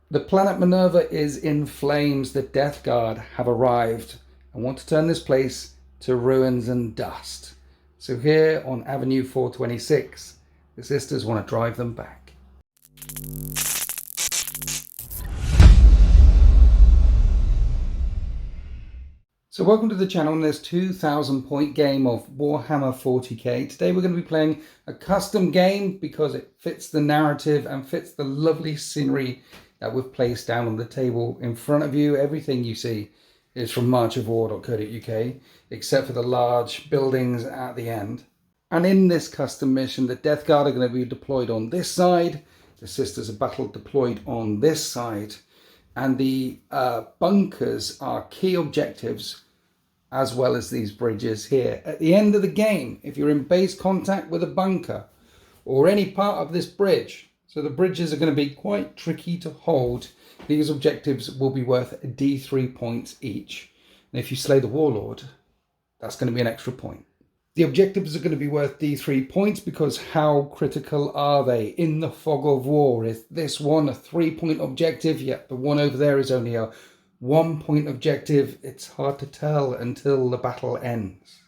The planet Minerva is in flames. The Death Guard have arrived and want to turn this place to ruins and dust. So here on Avenue 426, the sisters want to drive them back. So welcome to the channel in this 2,000 point game of Warhammer 40k. Today we're going to be playing a custom game because it fits the narrative and fits the lovely scenery that we've placed down on the table in front of you. Everything you see is from marchofwar.co.uk except for the large buildings at the end. And in this custom mission, the Death Guard are going to be deployed on this side. The Sisters of Battle deployed on this side. And the bunkers are key objectives, as well as these bridges here. At the end of the game, if you're in base contact with a bunker or any part of this bridge, so the bridges are going to be quite tricky to hold, these objectives will be worth D3 points each. And if you slay the Warlord, that's going to be an extra point. The objectives are going to be worth D3 points because how critical are they? In the fog of war, is this one a 3-point objective? Yet the one over there is only a 1-point objective. It's hard to tell until the battle ends.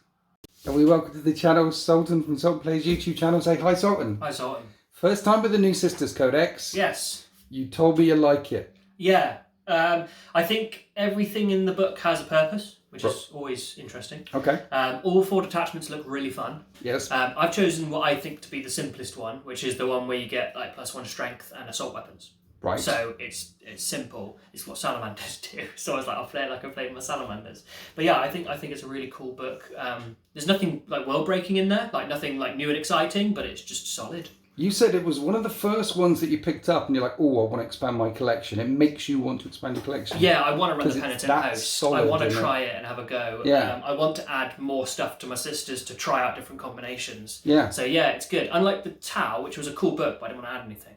And we welcome to the channel Sultan from Sultan Plays YouTube channel. Say hi, Sultan. Hi, Sultan. First time with the new Sisters Codex. Yes. You told me you like it. Yeah. I think everything in the book has a purpose, which is always interesting. Okay. All 4 detachments look really fun. Yes. I've chosen what I think to be the simplest one, which is the one where you get like +1 strength and assault weapons. Right. So it's simple. It's what salamanders do. So I was like, I'll play it like I played my salamanders. But yeah, I think it's a really cool book. There's nothing like world breaking in there, like nothing like new and exciting, but it's just solid. You said it was one of the first ones that you picked up and you're like, oh, I want to expand my collection. It makes you want to expand your collection. Yeah, I want to run the Penitent House. Solid, I want to try it and have a go. Yeah. I want to add more stuff to my sisters to try out different combinations. Yeah. So yeah, it's good. Unlike the Tau, which was a cool book, but I didn't want to add anything.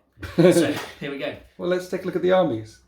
So here we go. Well, let's take a look at the armies.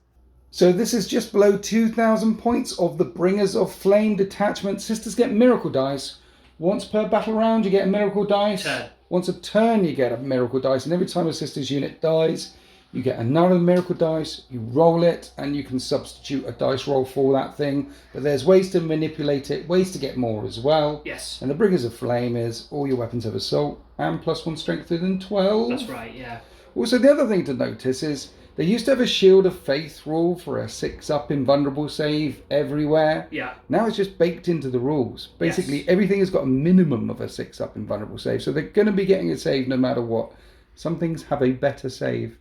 So this is just below 2,000 points of the Bringers of Flame detachment. Sisters get miracle dice. Once per battle round, you get a miracle dice. Turn. Once a turn, you get a miracle dice. And every time a Sisters unit dies, you get another miracle dice. You roll it, and you can substitute a dice roll for that thing. But there's ways to manipulate it, ways to get more as well. Yes. And the Bringers of Flame is all your weapons have assault and +1 strength within 12. That's right, yeah. Also, the other thing to notice is they used to have a Shield of Faith rule for a 6-up invulnerable save everywhere. Yeah. Now it's just baked into the rules. Basically, Yes. everything has got a minimum of a 6-up invulnerable save, so they're going to be getting a save no matter what. Some things have a better save.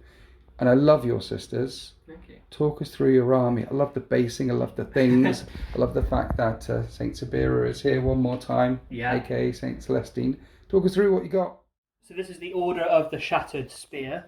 And I love your sisters. Thank you. Talk us through your army. I love the basing, I love the things. I love the fact that Saint Sabira is here one more time, Yeah. aka Saint Celestine. Talk us through what you got. So this is the Order of the Shattered Spear.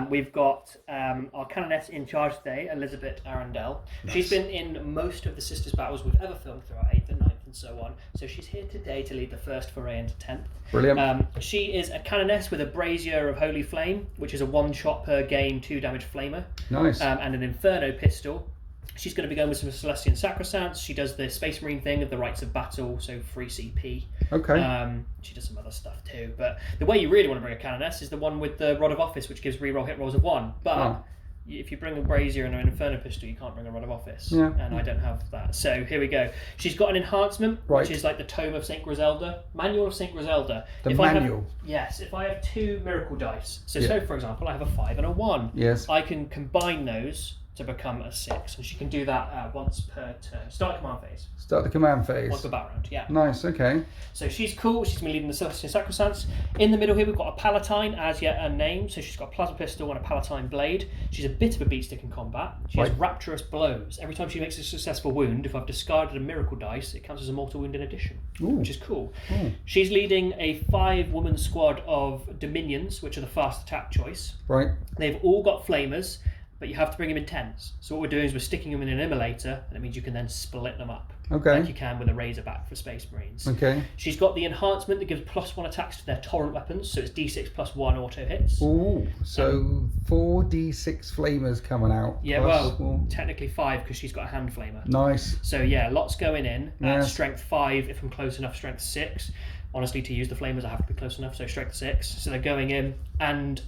We've got our canoness in charge today, Elizabeth Arundel. Nice. She's been in most of the Sisters battles we've ever filmed throughout 8th and 9th and so on. So she's here today to lead the first foray into 10th. Brilliant. She is a canoness with a brazier of Holy Flame, which is a 1-shot per game, 2-damage flamer. Nice. And an Inferno pistol. She's going to be going with some Celestian Sacrosancts. She does the Space Marine thing of the Rites of Battle, so free CP. Okay. She does some other stuff too. But the way you really want to bring a canoness is the one with the Rod of Office, which gives reroll hit rolls of 1. But if you bring a brazier and an Inferno pistol, you can't bring a Rod of Office. Yeah. And I don't have that. So here we go. She's got an enhancement, which is like the Tome of St. Griselda. Manual of St. Griselda. The manual? If I have 2 miracle dice, so Yeah. for example, I have a 5 and a 1. Yes. I can combine those to become a 6, and she can do that once per turn. Start command phase. Start the command phase. Once per battle round, yeah. Nice, okay. So she's cool. She's going to be leading the Celestian Sacrosancts. In the middle here, we've got a Palatine, as yet unnamed. So she's got a Plasma Pistol and a Palatine Blade. She's a bit of a beatstick in combat. She has Rapturous Blows. Every time she makes a successful wound, if I've discarded a Miracle Dice, it counts as a Mortal Wound in addition, which is cool. Ooh. She's leading a 5-woman squad of Dominions, which are the fast attack choice. Right. They've all got Flamers, but you have to bring them in 10s. So what we're doing is we're sticking them in an immolator, and it means you can then split them up. Okay. Like you can with a Razorback for Space Marines. Okay. She's got the enhancement that gives +1 attacks to their Torrent weapons, so it's D6 +1 auto hits. Ooh, so 4d6 flamers coming out. Yeah, plus well, technically 5 because she's got a hand flamer. Nice. So yeah, lots going in. Yeah. Strength 5 if I'm close enough, strength 6. honestly, to use the flamers, I have to be close enough, so straight to 6. So they're going in, and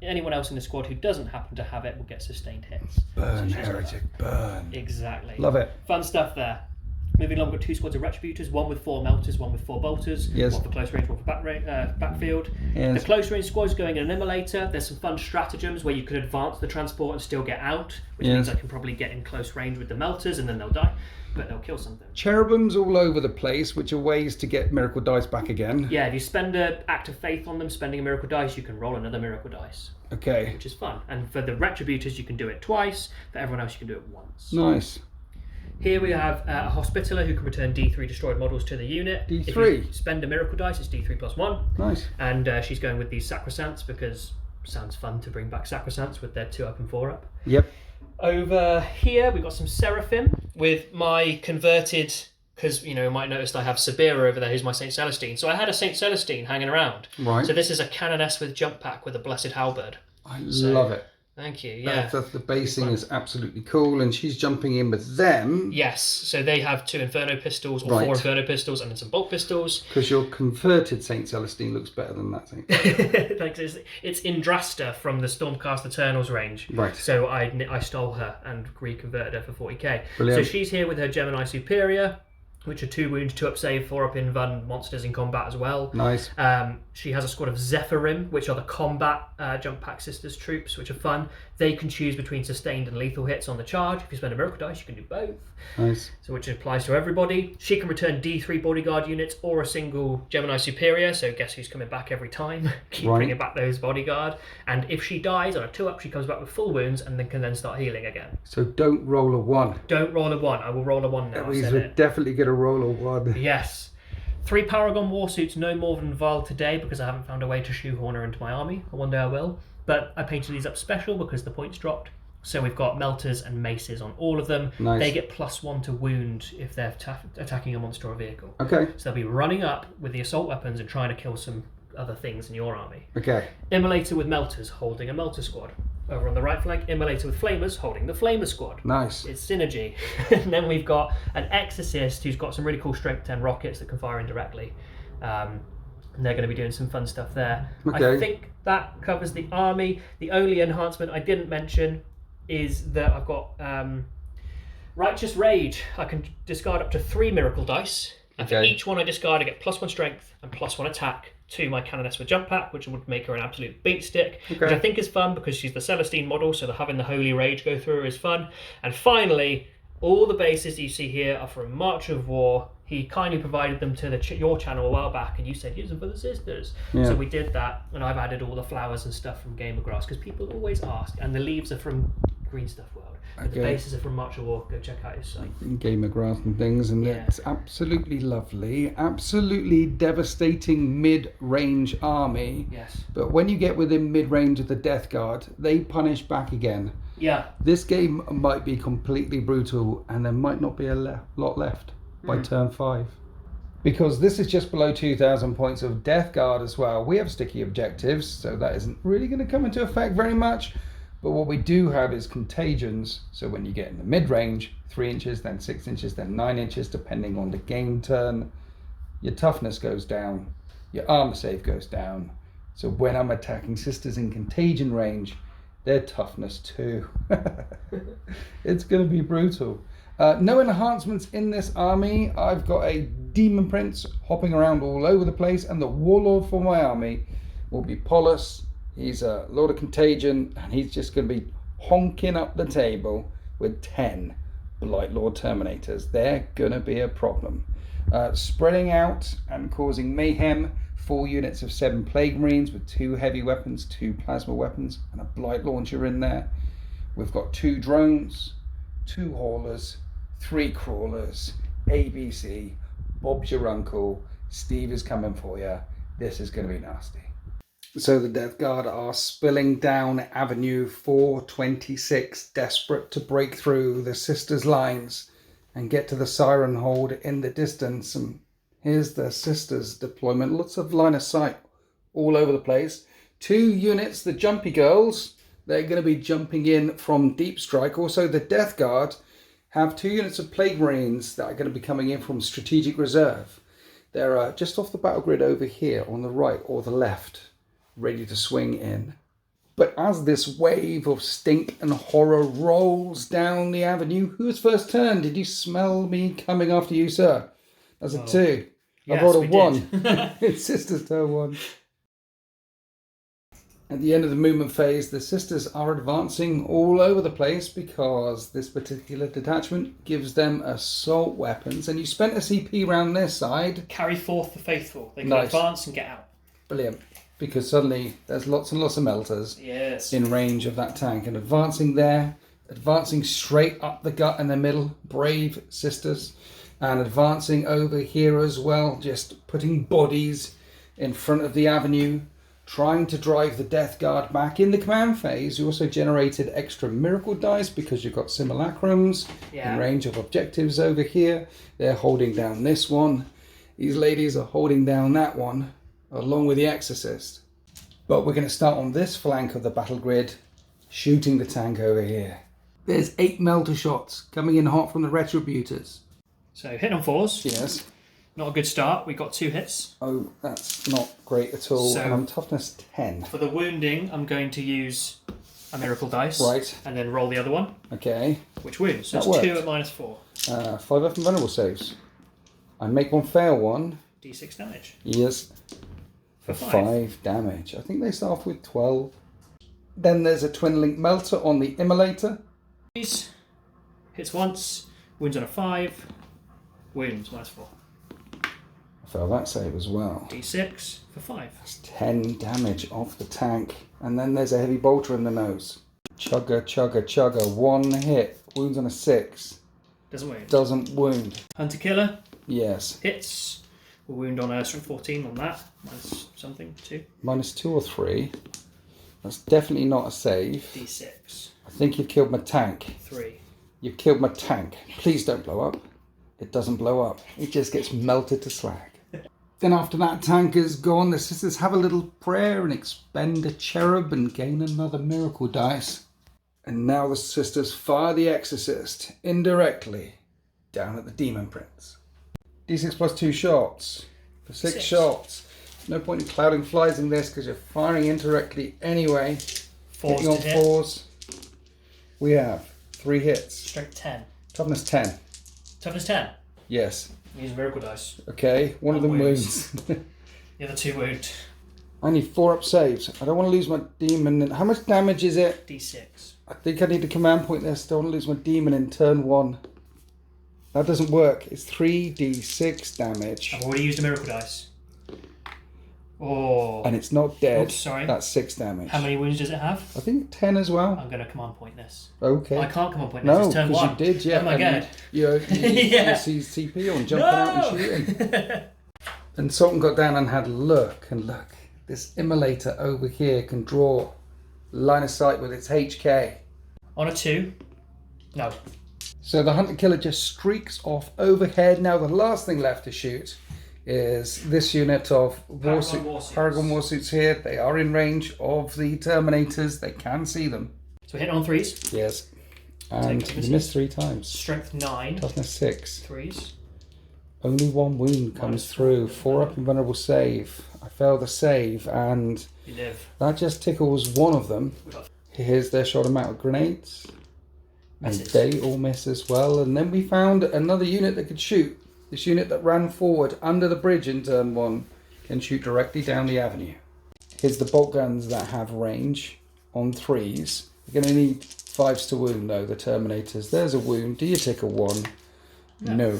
anyone else in the squad who doesn't happen to have it will get sustained hits. Burn, So heretic, burn. Exactly. Love it. Fun stuff there. Moving along, we've got 2 squads of Retributors, one with 4 Melters, one with 4 Bolters, Yes. one for close range, one for backfield. Yes. The close range squad is going in an Immolator. There's some fun stratagems where you could advance the transport and still get out, which Yes. means I can probably get in close range with the Melters and then they'll die, but they'll kill something. Cherubims all over the place, which are ways to get miracle dice back again. Yeah, if you spend an act of faith on them, spending a miracle dice, you can roll another miracle dice, Okay. which is fun. And for the Retributors, you can do it twice. For everyone else, you can do it once. Nice. Here we have a Hospitaller who can return D3 destroyed models to the unit. D3? If you spend a miracle dice, it's D3 plus 1. Nice. And she's going with these Sacrosants because sounds fun to bring back Sacrosants with their 2 up and 4 up. Yep. Over here, we've got some Seraphim with my converted, because, you might notice I have Sabira over there, who's my St. Celestine. So I had a St. Celestine hanging around. Right. So this is a Canoness with jump pack with a Blessed Halberd. I love it. Thank you, yeah. The basing is absolutely cool, and she's jumping in with them. Yes, so they have 2 Inferno pistols, or 4 Inferno pistols, and then some bolt pistols. Because your converted St. Celestine looks better than that thing. Thanks. It's Indrasta from the Stormcast Eternals range. Right. So I stole her and reconverted her for 40k. Brilliant. So she's here with her Gemini Superior, which are 2 wounds, 2 up save, 4 up invuln monsters in combat as well. Nice. She has a squad of Zephyrim, which are the combat jump pack sisters troops, which are fun. They can choose between sustained and lethal hits on the charge. If you spend a miracle dice, you can do both. Nice. So which applies to everybody. She can return D3 bodyguard units or a single Gemini Superior, so guess who's coming back every time? Keep bringing back those bodyguard. And if she dies on a 2-up, she comes back with full wounds and then can then start healing again. So don't roll a 1. Don't roll a 1. I will roll a 1 now. That means we're definitely going to roll a 1. Yes. 3 Paragon Warsuits, no more than Val today because I haven't found a way to shoehorn her into my army. One day I will. But I painted these up special because the points dropped. So we've got Melters and Maces on all of them. Nice. They get +1 to wound if they're attacking a monster or vehicle. Okay. So they'll be running up with the assault weapons and trying to kill some other things in your army. Okay. Immolator with Melters holding a Melter squad. Over on the right flank, Immolator with Flamers holding the Flamer squad. Nice. It's synergy. And then we've got an Exorcist who's got some really cool strength 10 rockets that can fire indirectly. And they're going to be doing some fun stuff there. Okay. I think that covers the army. The only enhancement I didn't mention is that I've got Righteous Rage. I can discard up to 3 miracle dice. And for each one I discard, I get +1 strength and +1 attack to my Canoness with jump pack, which would make her an absolute beat stick, which I think is fun because she's the Celestine model, so having the Holy Rage go through her is fun. And finally, all the bases you see here are from March of War. He kindly provided them to your channel a while back, and you said use them for the sisters. Yeah. So we did that, and I've added all the flowers and stuff from Game of Grass because people always ask, and the leaves are from Green Stuff World. But the bases are from March of War. Go check out his site. Game of Grass and things, and it's absolutely lovely. Absolutely devastating mid-range army. Yes. But when you get within mid-range of the Death Guard, they punish back again. Yeah. This game might be completely brutal, and there might not be a lot left by turn 5. Because this is just below 2,000 points of Death Guard as well. We have sticky objectives, so that isn't really going to come into effect very much. But what we do have is contagions. So when you get in the mid-range, 3 inches, then 6 inches, then 9 inches, depending on the game turn, your toughness goes down, your armor save goes down. So when I'm attacking sisters in contagion range, their toughness too. It's going to be brutal. No enhancements in this army. I've got a Demon Prince hopping around all over the place, and the Warlord for my army will be Polis. He's a Lord of Contagion, and he's just going to be honking up the table with 10 Blight Lord Terminators. They're going to be a problem. Spreading out and causing mayhem, 4 units of 7 Plague Marines with 2 heavy weapons, 2 plasma weapons, and a Blight Launcher in there. We've got 2 drones, 2 haulers, 3 crawlers, ABC, Bob's your uncle, Steve is coming for you. This is going to be nasty. So the Death Guard are spilling down Avenue 426, desperate to break through the Sisters' lines and get to the Siren Hold in the distance. And here's the Sisters' deployment. Lots of line of sight all over the place. 2 units, the Jumpy Girls, they're going to be jumping in from Deep Strike. Also, the Death Guard have 2 units of Plague Marines that are going to be coming in from Strategic Reserve. They're just off the battle grid over here on the right or the left, ready to swing in. But as this wave of stink and horror rolls down the avenue, who's first turn? Did you smell me coming after you, sir? That's a 2. Yes, I rolled a we 1. did. It's Sisters turn 1. At the end of the movement phase, the Sisters are advancing all over the place because this particular detachment gives them assault weapons. And you spent a CP round their side. Carry forth the faithful. They can Nice. advance and get out. Brilliant. Because suddenly there's lots and lots of melters Yes. in range of that tank. And advancing there, advancing straight up the gut in the middle, brave Sisters. And advancing over here as well, just putting bodies in front of the avenue, trying to drive the Death Guard back. In the command phase, you also generated extra miracle dice because you've got simulacrums in range of objectives over here. They're holding down this one. These ladies are holding down that one, along with the Exorcist. But we're going to start on this flank of the battle grid, shooting the tank over here. There's 8 melter shots coming in hot from the Retributors. So hitting on 4s. Yes. Not a good start. We got 2 hits. Oh, that's not great at all. So- And I'm toughness 10. For the wounding, I'm going to use a miracle dice. Right. And then roll the other one, Okay. which wounds. So That it's 2 worked. at -4. 5 up and vulnerable saves. I make one fail one. D6 damage. Yes. For 5 damage. I think they start off with 12. Then there's a twin link melter on the immolator. Hits once. Wounds on a 5. Wounds -4. I fail that save as well. D6 for 5. That's 10 damage off the tank. And then there's a heavy bolter in the nose. Chugga, chugga, chugga. 1 hit. Wounds on a 6. Doesn't wound. Doesn't wound. Hunter Killer Yes. hits. We'll wound on a strength 14 on that. Minus something, 2. -2 or 3. That's definitely not a save. D6. I think you've killed my tank. 3. You've killed my tank. Please don't blow up. It doesn't blow up. It just gets melted to slag. Then after that tank is gone, the Sisters have a little prayer and expend a cherub and gain another miracle dice. And now the Sisters fire the Exorcist indirectly down at the Demon Prince. D6 plus 2 shots for 6 shots. No point in clouding flies in this because you're firing indirectly anyway. 4s Hitting to on hit. 4s. We have 3 hits. Strength 10. Toughness 10. Toughness 10. Yes. Use miracle dice. Okay, one of them wounds. The other 2 wound. I need 4 up saves. I don't want to lose my demon. How much damage is it? D6. I think I need a command point there. Still, I don't want to lose my demon in turn 1. That doesn't work. It's 3d6 damage. I've already used a miracle dice. Oh. And it's not dead. Oops, sorry. That's 6 damage. How many wounds does it have? I think 10 as well. I'm going to command point this. Okay. I can't command point this. No, It's turn because 1. you did, yeah. Oh my and god. You Yeah. see CP on jumping out and shooting. And Sultan got down and had a look. And look, this immolator over here can draw line of sight with its HK. On a 2. No. So the Hunter Killer just streaks off overhead. Now the last thing left to shoot is this unit of Warsuits. Paragon Warsuits here. They are in range of the Terminators. They can see them. So we're hitting on 3s. Yes. And Take you missed 3 times. Strength 9. Toughness 6. 3s. Only 1 wound comes through. 4 up invulnerable save. I failed the save and You live. that just tickles one of them. Here's their shot amount of grenades. And Misses. they all miss as well. And then we found another unit that could shoot. This unit that ran forward under the bridge in turn 1 can shoot directly down the avenue. Here's the bolt guns that have range on 3s. You're going to need 5s to wound though, the Terminators. There's a wound. Do you tick a 1? No.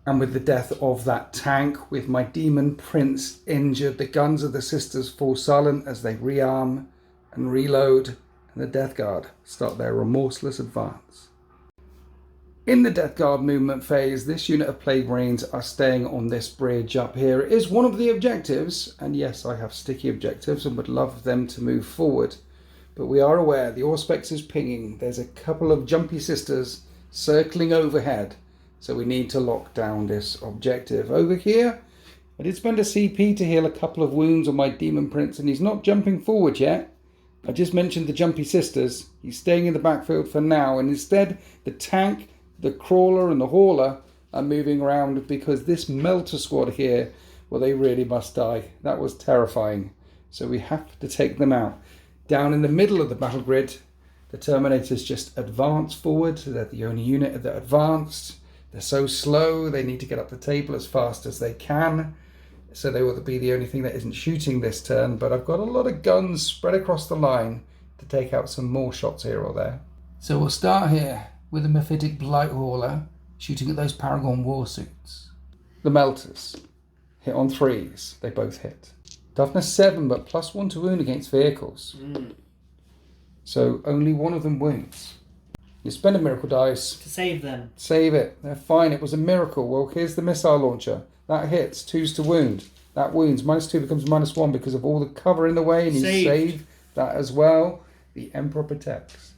And with the death of that tank, with my Demon Prince injured, the guns of the Sisters fall silent as they rearm and reload, and the Death Guard start their remorseless advance. In the Death Guard movement phase, this unit of Plague Marines are staying on this bridge up here. It is one of the objectives, and yes, I have sticky objectives and would love them to move forward. But we are aware the Auspex is pinging. There's a couple of jumpy Sisters circling overhead, so we need to lock down this objective. Over here, I did spend a CP to heal a couple of wounds on my Demon Prince, and he's not jumping forward yet. I just mentioned the jumpy Sisters. He's staying in the backfield for now, and instead the tank, the crawler and the hauler are moving around because this melter squad here, well, they really must die. That was terrifying. So we have to take them out. Down in the middle of the battle grid, the Terminators just advance forward. They're the only unit that advanced. They're so slow, they need to get up the table as fast as they can. So they will be the only thing that isn't shooting this turn. But I've got a lot of guns spread across the line to take out some more shots here or there. So we'll start here with the Mephitic Blight Hauler shooting at those Paragon Warsuits. The Melters hit on 3s. They both hit. Toughness 7, but +1 to wound against vehicles. So only one of them wounds. You spend a miracle dice to save them. Save it. They're fine. It was a miracle. Well, here's the missile launcher. That hits. 2s to wound. That wounds. -2 becomes -1 because of all the cover in the way, and you save that as well. The Emperor protects.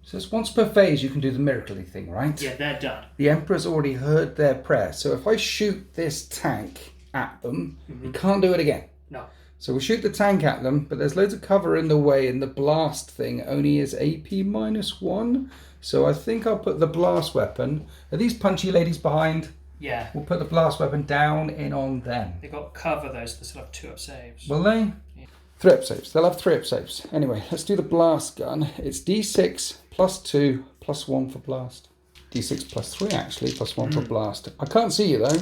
So it's once per phase you can do the miracle-y thing, right? Yeah, they're done. The Emperor's already heard their prayer. So if I shoot this tank at them, you can't do it again. No. So we shoot the tank at them, but there's loads of cover in the way, and the blast thing only is AP -1. So I think I'll put the blast weapon. Are these punchy ladies behind? Yeah. We'll put the blast weapon down in on them. They've got cover though, so they still have 2 up saves. Will they? Yeah. 3 up saves. They'll have 3 up saves. Anyway, let's do the blast gun. It's D6 +2 +1 for blast. D6 +3 actually, +1 for blast. I can't see you though.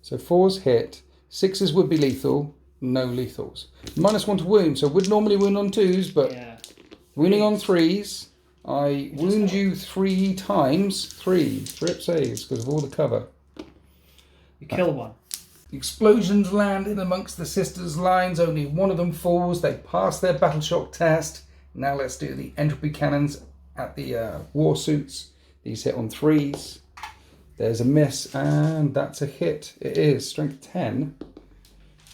So 4s hit. 6s would be lethal. No lethals. -1 to wound. So would normally wound on 2s, but wounding on 3s. I wound you 3 times. 3 up saves because of all the cover. You kill one. Explosions land in amongst the sisters' lines. Only one of them falls. They pass their battle shock test. Now let's do the entropy cannons at the war suits. These hit on 3s. There's a miss, and that's a hit. It is strength 10.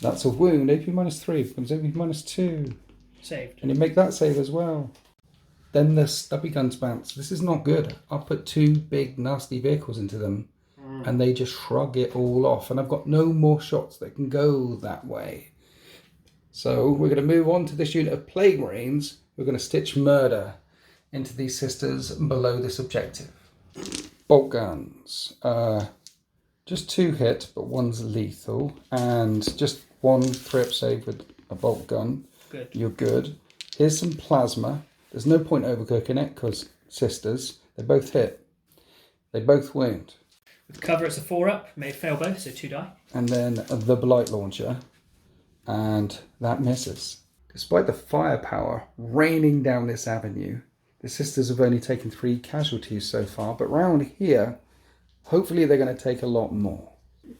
That's a wound. AP -3 becomes AP -2. Saved. And you make that save as well. Then the stubby guns bounce. This is not good. I'll put 2 big nasty vehicles into them, and they just shrug it all off. And I've got no more shots that can go that way. So we're going to move on to this unit of Plague Marines. We're going to stitch murder into these sisters below this objective. Bolt guns. Just 2 hit, but 1's lethal. And just 1 3 up save with a bolt gun. Good. You're good. Here's some plasma. There's no point overcooking it because sisters, they both hit. They both wound. With cover, it's a 4 up. May fail both, so 2 die. And then the blight launcher. And that misses. Despite the firepower raining down this avenue, the sisters have only taken 3 casualties so far. But round here, hopefully they're going to take a lot more.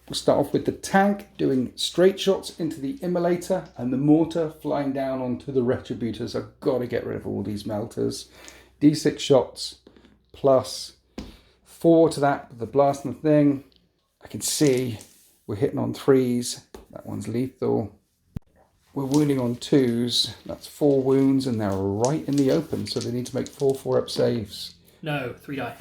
We'll start off with the tank doing straight shots into the immolator and the mortar flying down onto the retributors. I've got to get rid of all these melters. D6 shots plus 4 to that with the blasting thing. I can see we're hitting on 3s. That one's lethal. We're wounding on 2s. That's 4 wounds and they're right in the open. So they need to make 4 up saves. No, 3 die.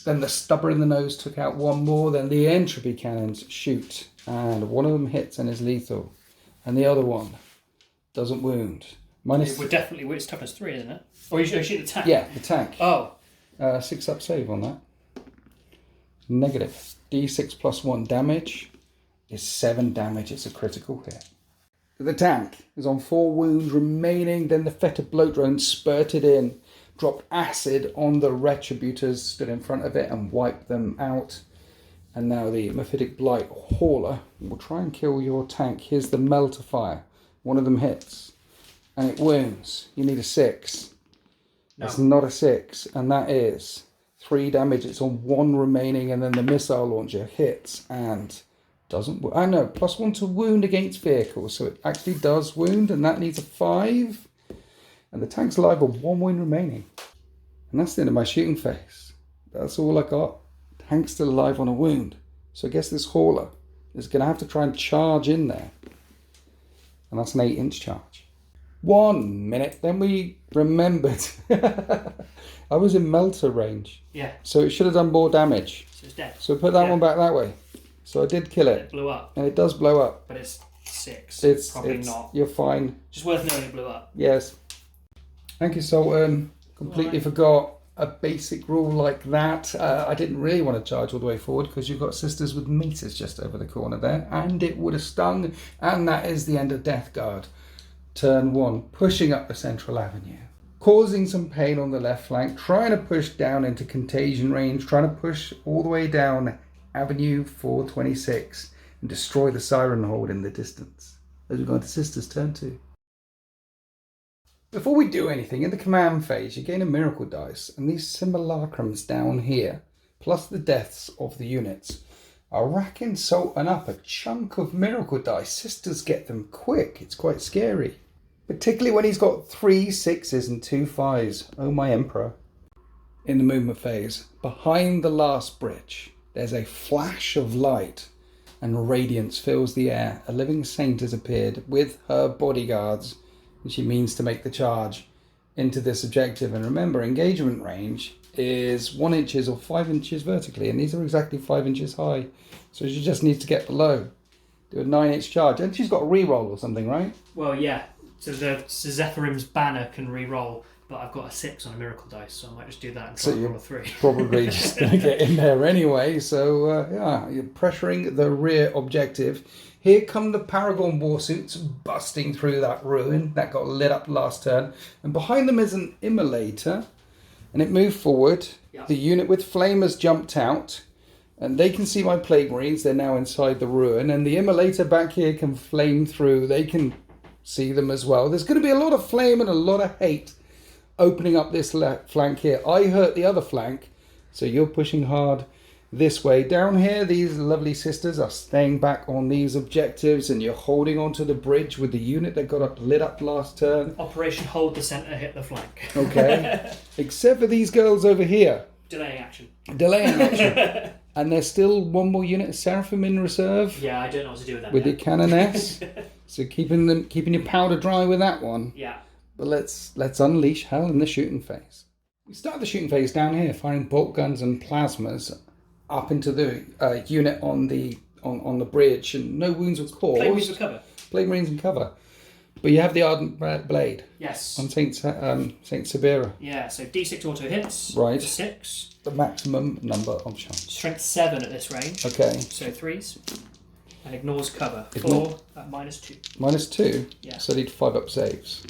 Then the stubber in the nose took out 1 more. Then the entropy cannons shoot. And one of them hits and is lethal. And the other one doesn't wound. We're definitely, it's toughness 3, isn't it? Or you should shoot the tank? Yeah, the tank. Oh. 6 up save on that. Negative. D6 +1 damage is 7 damage. It's a critical hit. The tank is on 4 wounds remaining. Then the fetid bloat drone spurted in, dropped acid on the retributors, stood in front of it and wiped them out. And now the Mephitic Blight Hauler will try and kill your tank. Here's the melter fire. One of them hits and it wounds. You need a 6. No. It's not a 6, and that is 3 damage. It's on 1 remaining, and then the missile launcher hits and doesn't. I know, +1 to wound against vehicles, so it actually does wound, and that needs a 5. And the tank's alive with 1 wound remaining. And that's the end of my shooting phase. That's all I got. Tank's still alive on a wound. So I guess this hauler is going to have to try and charge in there. And that's an 8-inch charge. 1 minute, then we remembered. I was in melter range. Yeah. So it should have done more damage. So it's dead. So put that one back that way. So I did kill it. It blew up. And it does blow up. But it's 6. It's probably not. You're fine. Just worth knowing it blew up. Yes. Thank you, Sultan. Completely forgot. a basic rule like that. I didn't really want to charge all the way forward because you've got sisters with meters just over the corner there, and it would have stung. And that is the end of Death Guard. Turn 1, pushing up the central avenue, causing some pain on the left flank, trying to push down into contagion range, trying to push all the way down Avenue 426 and destroy the Siren Hold in the distance. As we go into Sisters turn 2. Before we do anything, in the command phase, you gain a miracle dice, and these simulacrums down here, plus the deaths of the units, are racking salt and up a chunk of miracle dice. Sisters get them quick. It's quite scary. Particularly when he's got 3 6s and 2 5s. Oh, my Emperor. In the movement phase, behind the last bridge, there's a flash of light and radiance fills the air. A living saint has appeared with her bodyguards, and she means to make the charge into this objective. And remember, engagement range is 1 inches or 5 inches vertically, and these are exactly 5 inches high. So she just needs to get below. Do a 9-inch charge. And she's got a reroll or something, right? Well, yeah. So the Zephyrim's banner can re-roll, but I've got a 6 on a miracle dice, so I might just do that and try and roll a 3. Probably just going to get in there anyway. So, yeah, you're pressuring the rear objective. Here come the Paragon Warsuits busting through that ruin that got lit up last turn. And behind them is an Immolator. And it moved forward. Yep. The unit with Flamers jumped out. And they can see my Plague Marines. They're now inside the ruin. And the Immolator back here can flame through. They can see them as well. There's going to be a lot of flame and a lot of hate opening up this left flank here. I hurt the other flank. So you're pushing hard this way. Down here, these lovely sisters are staying back on these objectives, and you're holding onto the bridge with the unit that got lit up last turn. Operation Hold the Centre, hit the flank. Okay. Except for these girls over here. Delaying action. Delaying action. And there's still one more unit of Seraphim in reserve. Yeah, I don't know what to do with that. With your Canoness. So keeping your powder dry with that one. Yeah. But let's unleash hell in the shooting phase. We start the shooting phase down here, firing bolt guns and plasmas up into the unit on the bridge, and no wounds were caused. Plague Marines with cover. Plague Marines in cover. But you have the Ardent Blade. Yes. On Saint Sabira. Yeah, so D6 auto hits. Right. 6. The maximum number of shots. Strength 7 at this range. Okay. So 3s. And ignores cover. Ignore. 4 at -2. -2? Yeah. So they need 5-up saves.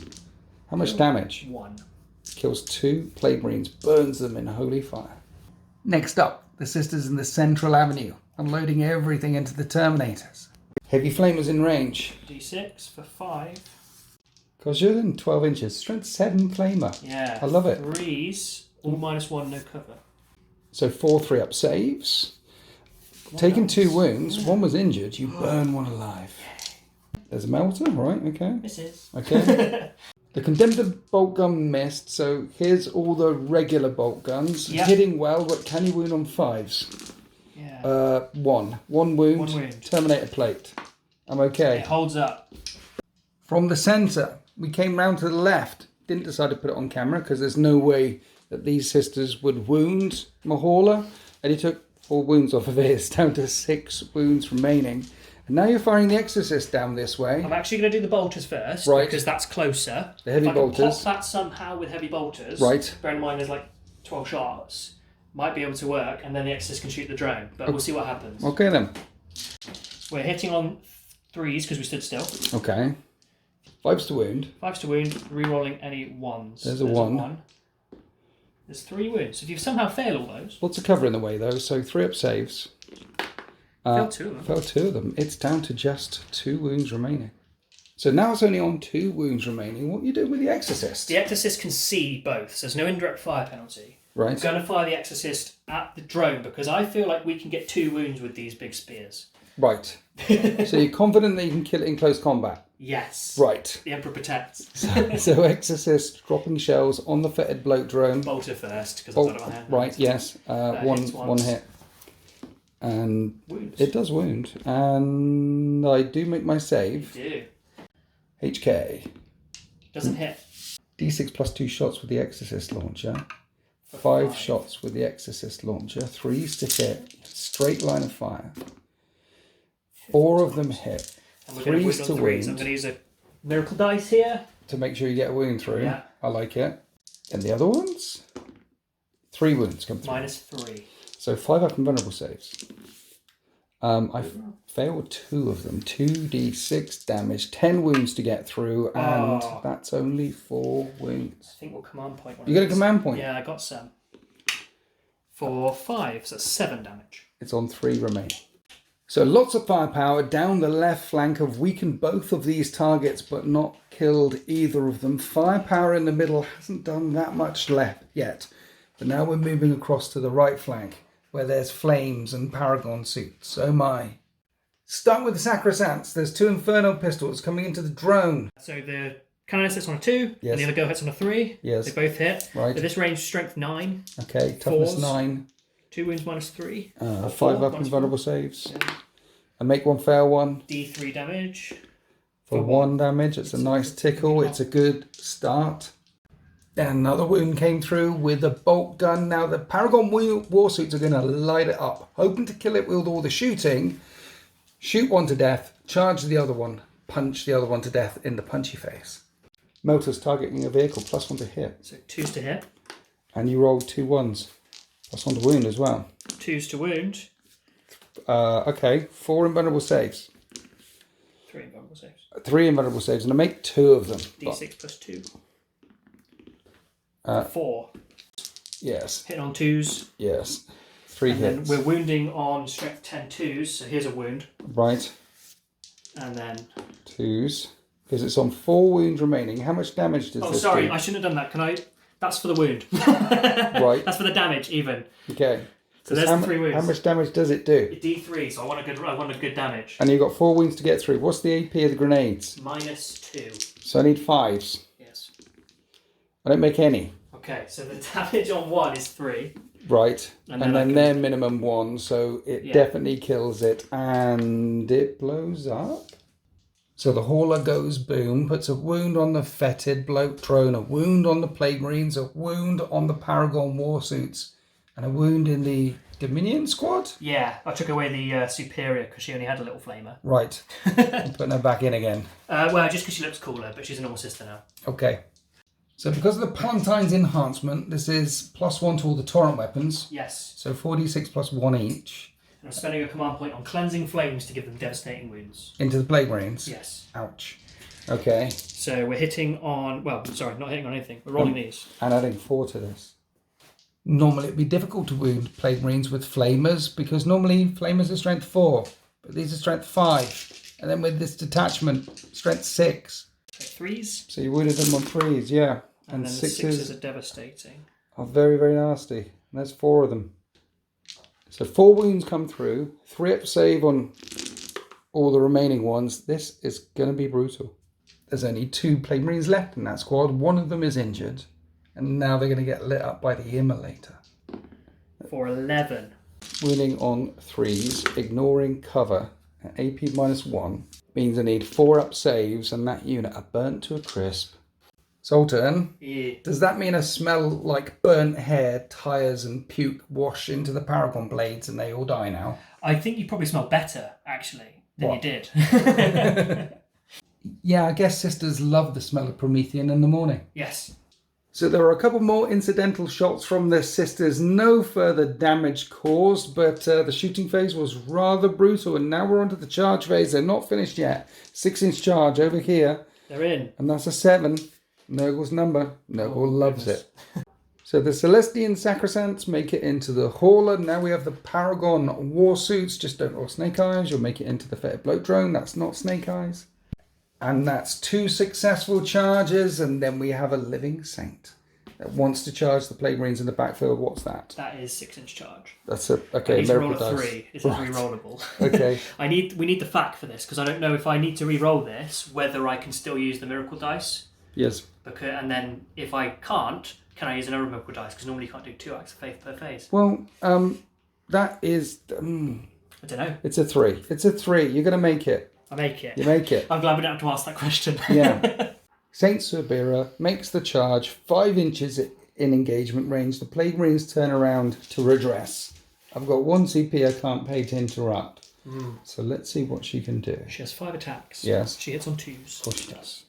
How much damage? 1. Kills 2 Plague Marines, burns them in holy fire. Next up, the sisters in the central avenue, unloading everything into the Terminators. Heavy Flamers in range. D6 for 5. Because you're in 12 inches. Strength 7 Flamer. Yeah. I love it. 3s, all -1, no cover. So 4 3-up saves. Taking 2 wounds. 1 was injured. You burn 1 alive. There's a melter, right? Okay. Misses. Okay. The condemned bolt gun missed, so here's all the regular bolt guns. Yep. Hitting well, but can you wound on 5s? Yeah. 1. 1 wound. 1 wound. Terminator plate. I'm okay. It holds up. From the centre, we came round to the left. Didn't decide to put it on camera because there's no way that these sisters would wound Mahala. And he took 4 wounds off of his, down to 6 wounds remaining. And now you're firing the Exorcist down this way. I'm actually going to do the bolters first, Right. because that's closer. The heavy if I can bolters. pop that somehow with heavy bolters. Right. Bear in mind there's like 12 shots. Might be able to work, and then the Exorcist can shoot the drone. But we'll see what happens. Okay then. We're hitting on 3s because we stood still. Okay. 5s to wound. 5s to wound, re-rolling any 1s. There's a 1. There's 3 wounds. If you somehow fail all those... Lots of cover in the way though, so 3-up saves. Fail 2 of them. Fell 2 of them. It's down to just 2 wounds remaining. So now it's only on 2 wounds remaining. What are you doing with the Exorcist? The Exorcist can see both, so there's no indirect fire penalty. Right. I'm going to fire the Exorcist at the drone because I feel like we can get 2 wounds with these big spears. Right. So you're confident that you can kill it in close combat? Yes. Right. The Emperor protects. So Exorcist dropping shells on the fetid bloat drone. Bolter first because I've got it on hand. Right, yes. One hits once. hit. And Wounds. it does wound. And I do make my save. You do. HK. Doesn't hit. D6 plus 2 shots with the Exorcist launcher. For 5 shots with the Exorcist launcher. 3s to hit. Straight line of fire. 4 of them hit. And we're going to wound 3s on to 3s. I'm wound. going to use a miracle dice here. To make sure you get a wound through. Yeah. I like it. And the other ones? 3 wounds come through. -3. So 5 up and vulnerable saves. I've failed 2 of them. 2d6 damage, 10 wounds to get through, and that's only 4 wounds. I think we'll command point one. You got a command point? Yeah, I got some. For 5, so that's 7 damage. It's on 3 remaining. So lots of firepower down the left flank. Have weakened both of these targets, but not killed either of them. Firepower in the middle hasn't done that much left yet. But now we're moving across to the right flank, where there's flames and paragon suits. Oh my. Start with the Sacrosanct. There's 2 Inferno pistols coming into the drone. So the cannon hits on a 2, Yes. and the other girl hits on a 3. Yes. They both hit. Right. At this range, strength 9. Okay, toughness 4s. 9. 2 wounds -3. 5 up and vulnerable saves. And make 1 fail 1. D3 damage. For 1 damage. It's a nice tickle. It's a good start. And another wound came through with a bolt gun. Now the Paragon Warsuits are going to light it up. Hoping to kill it with all the shooting. Shoot one to death. Charge the other one. Punch the other one to death in the punchy face. Motors targeting a vehicle. +1 to hit. So 2s to hit. And you roll 2 1s. +1 to wound as well. 2s to wound. Okay. 4 invulnerable saves. 3 invulnerable saves. 3 invulnerable saves. And I make 2 of them. D6 +2. 4. Yes. Hit on 2s. Yes. 3 and hits. then we're wounding on strength 10 2s. So here's a wound. Right. And then... 2s. Because it's on 4 wounds remaining. How much damage does Oh, this sorry. do? I shouldn't have done that. Can I... That's for the wound. Right. That's for the damage, even. Okay. So there's the 3 wounds. How much damage does it do? D3, so I want a good damage. And you've got 4 wounds to get through. What's the AP of the grenades? -2. So I need 5s. Yes. I don't make any. Okay, so the damage on 1 is 3. Right. And And then then they're minimum 1, so it definitely kills it. And it blows up. So the hauler goes boom, puts a wound on the fetid bloke drone, a wound on the plague marines, a wound on the Paragon Warsuits, and a wound in the Dominion squad? Yeah, I took away the superior because she only had a little flamer. Right. I'm putting her back in again. Well, just because she looks cooler, but she's a normal sister now. Okay. So because of the Palatine's enhancement, this is +1 to all the torrent weapons. Yes. So 4d6 +1 each. And I'm spending a command point on cleansing flames to give them devastating wounds. Into the plague marines? Yes. Ouch. Okay. So we're hitting on... Well, sorry, not hitting on anything. We're rolling these. And adding 4 to this. Normally it'd be difficult to wound plague marines with flamers because normally flamers are strength 4, but these are strength 5. And then with this detachment, strength 6. So 3s. So you wounded them on 3s, yeah. And then the 6s are devastating. Are very, very nasty. And there's 4 of them. So 4 wounds come through, 3 up save on all the remaining ones. This is going to be brutal. There's only 2 plague marines left in that squad. 1 of them is injured. And now they're going to get lit up by the immolator. For 11. Wounding on 3s, ignoring cover at AP -1 means I need 4 up saves and that unit are burnt to a crisp. Sultan, Yeah. does that mean I smell like burnt hair, tyres and puke wash into the Paragon blades and they all die now? I think you probably smell better, actually, than What? you did. Yeah, I guess sisters love the smell of Promethean in the morning. Yes. So there are a couple more incidental shots from the sisters. No further damage caused, but the shooting phase was rather brutal. And now we're onto the charge phase. They're not finished yet. 6-inch charge over here. They're in. And that's a 7. Nurgle's number. Nurgle loves it. So the Celestian Sacrosancts make it into the hauler. Now we have the Paragon Warsuits. Just don't roll Snake Eyes. You'll make it into the Fetid Bloat Drone. That's not Snake Eyes. And that's 2 successful charges. And then we have a Living Saint that wants to charge the Plague Marines in the backfield. What's that? That is 6-inch charge. That's a... Okay, I need to roll miracle a dice. 3. It's re-rollable. Okay. We need the fact for this because I don't know if I need to re-roll this whether I can still use the miracle dice. Yes. And then if I can't, can I use another miracle dice? Because normally you can't do 2 acts of faith per phase. Well, that is... I don't know. It's a 3. It's a 3. You're going to make it. I make it. You make it. I'm glad we don't have to ask that question. Yeah. Saint Subira makes the charge 5 inches in engagement range. The Plague Marines turn around to redress. I've got 1 CP I can't pay to interrupt. So let's see what she can do. She has 5 attacks. Yes. She hits on 2s. Of course she does.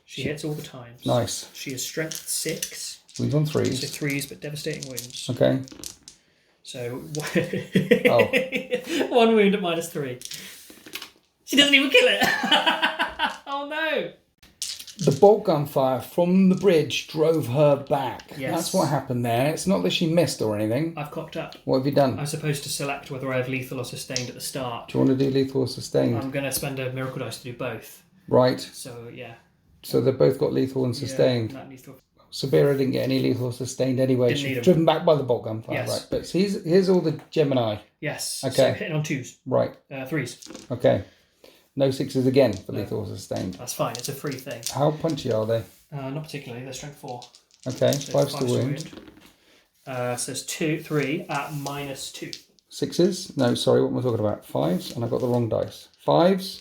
She hits all the times. Nice. She is strength 6. Wounds on So 3s. 3s, but devastating wounds. Okay. So Oh. 1 wound at -3. She doesn't even kill it. Oh no! The bolt gun fire from the bridge drove her back. Yes. That's what happened there. It's not that she missed or anything. I've cocked up. What have you done? I'm supposed to select whether I have lethal or sustained at the start. Do you want to do lethal or sustained? I'm going to spend a miracle dice to do both. Right. So yeah. So they've both got lethal and sustained. Yeah, that lethal. Sabira didn't get any lethal or sustained anyway. Didn't She need was 'em. driven back by the bolt gun fire. Yes. Right. But here's all the Gemini. Yes. Okay. So hitting on 2s. Right. 3s. Okay. No 6s again for lethal or sustained. That's fine. It's a free thing. How punchy are they? Not particularly. They're strength 4. Okay. So 5s to wound. So it's 3 at -2. 6s? No, sorry, what am I talking about? 5s, and I got the wrong dice. 5s.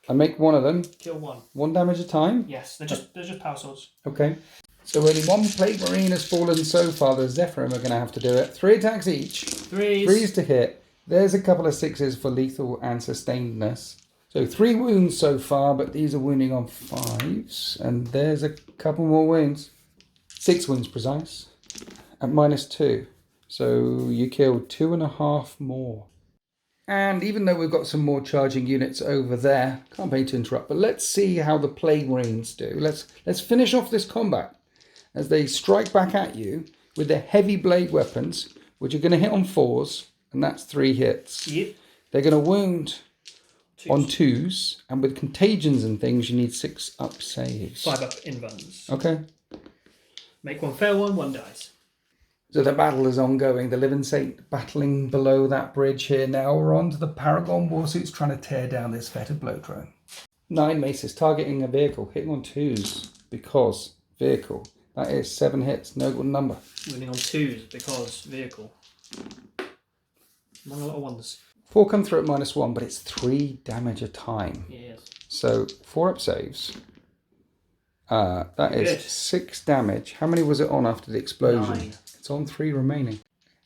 I make one of them. Kill 1. 1 damage a time? Yes, they're just power swords. Okay. So only 1 Plague Marine has fallen so far. The Zephyrim are going to have to do it. 3 attacks each. 3s to hit. There's a couple of 6s for lethal and sustainedness. So 3 wounds so far, but these are wounding on 5s. And there's a couple more wounds. 6 wounds precise. At -2. So you killed 2.5 more. And even though we've got some more charging units over there, can't pay to interrupt, but let's see how the Plague Marines do. Let's finish off this combat as they strike back at you with their heavy blade weapons, which are going to hit on 4s, and that's 3 hits. Yep. They're going to wound 2s. on 2s, and with contagions and things, you need 6 up saves. 5 up invulns. Okay. Make 1 fail, 1 dies. So the battle is ongoing. The Living Saint battling below that bridge here. Now we're on to the Paragon Warsuits trying to tear down this fetid blow drone. 9 maces targeting a vehicle, hitting on 2s because vehicle. That is 7 hits, no good number. Winning on 2s because vehicle. Among a lot of 1s. 4 come through at -1, but it's 3 damage a time. Yes. So 4 up saves. That is Good. 6 damage. How many was it on after the explosion? 9. It's on 3 remaining.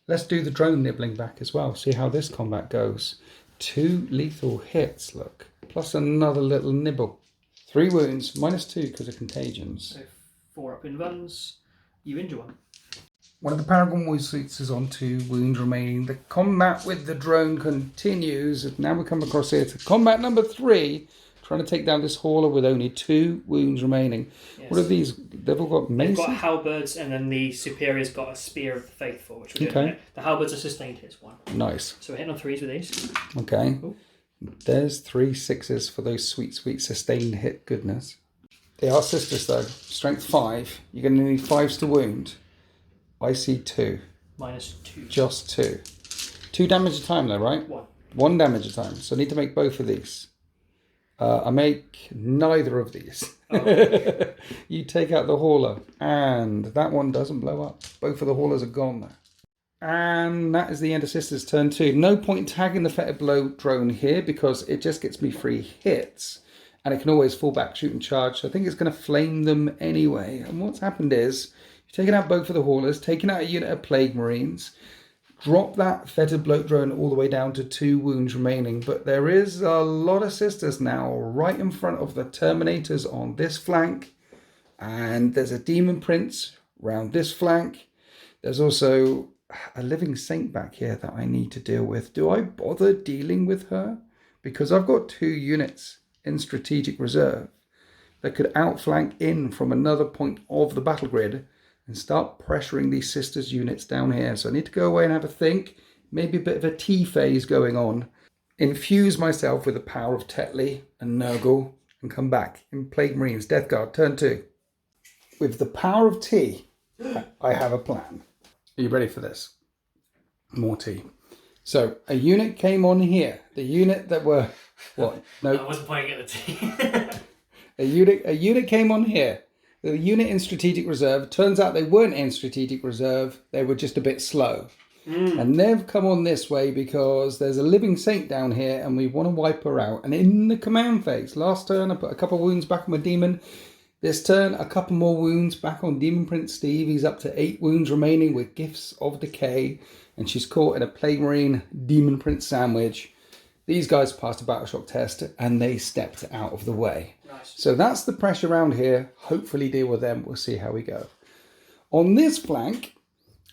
Let's do the drone nibbling back as well. See how this combat goes. 2 lethal hits, look. Plus another little nibble. 3 wounds, -2 because of contagions. So 4 up invulns. You injure 1. One of the Paragon Warsuits is on 2 wounds remaining. The combat with the drone continues. Now we come across here to combat number 3. Trying to take down this hauler with only 2 wounds remaining. Yes. What are these? They've all got maces? They've got halberds, and then the superior's got a spear of the faithful, which we're doing. Okay. The halberds are sustained hits 1. Nice. So we're hitting on 3s with these. Okay. Cool. There's 3 6s for those sweet, sweet sustained hit goodness. They are sisters though. Strength 5. You're going to need 5s to wound. I see 2. -2. Just 2. 2 damage a time though, right? 1. 1 damage a time. So I need to make both of these. I make neither of these. Oh. You take out the hauler, and that one doesn't blow up. Both of the haulers are gone now. And that is the end of Sister's turn 2. No point tagging the fetid blow drone here because it just gets me 3 hits. And it can always fall back, shoot and charge. So I think it's going to flame them anyway. And what's happened is, you've taken out both of the haulers, taken out a unit of Plague Marines, drop that fetid bloat drone all the way down to 2 wounds remaining. But there is a lot of sisters now right in front of the Terminators on this flank. And there's a Demon Prince round this flank. There's also a Living Saint back here that I need to deal with. Do I bother dealing with her? Because I've got 2 units in strategic reserve that could outflank in from another point of the battle grid and start pressuring these sisters units down here. So I need to go away and have a think. Maybe a bit of a tea phase going on. Infuse myself with the power of Tetley and Nurgle and come back in Plague Marines, Death Guard, turn 2. With the power of tea, I have a plan. Are you ready for this? More tea. So a unit came on here. The unit that were... What? No. I wasn't pointing at the tea. A unit came on here. The unit in strategic reserve, turns out they weren't in strategic reserve, they were just a bit slow. And they've come on this way because there's a Living Saint down here and we want to wipe her out. And in the command phase, last turn I put a couple of wounds back on my demon. This turn, a couple more wounds back on Demon Prince Steve. He's up to 8 wounds remaining with Gifts of Decay. And she's caught in a Plague Marine Demon Prince sandwich. These guys passed a battle shock test and they stepped out of the way. Nice. So that's the pressure around here. Hopefully deal with them. We'll see how we go. On this flank,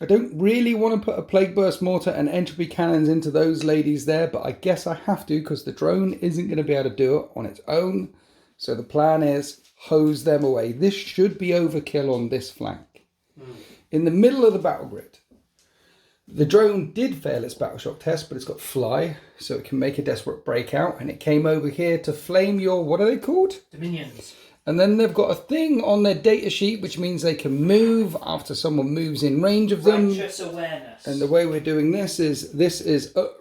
I don't really want to put a Plague Burst Mortar and Entropy Cannons into those ladies there, but I guess I have to because the drone isn't going to be able to do it on its own. So the plan is hose them away. This should be overkill on this flank. In the middle of the battle grid, the drone did fail its battle shock test, but it's got fly, so it can make a desperate breakout. And it came over here to flame your, what are they called? Dominions. And then they've got a thing on their data sheet, which means they can move after someone moves in range of them. Righteous awareness. And the way we're doing this is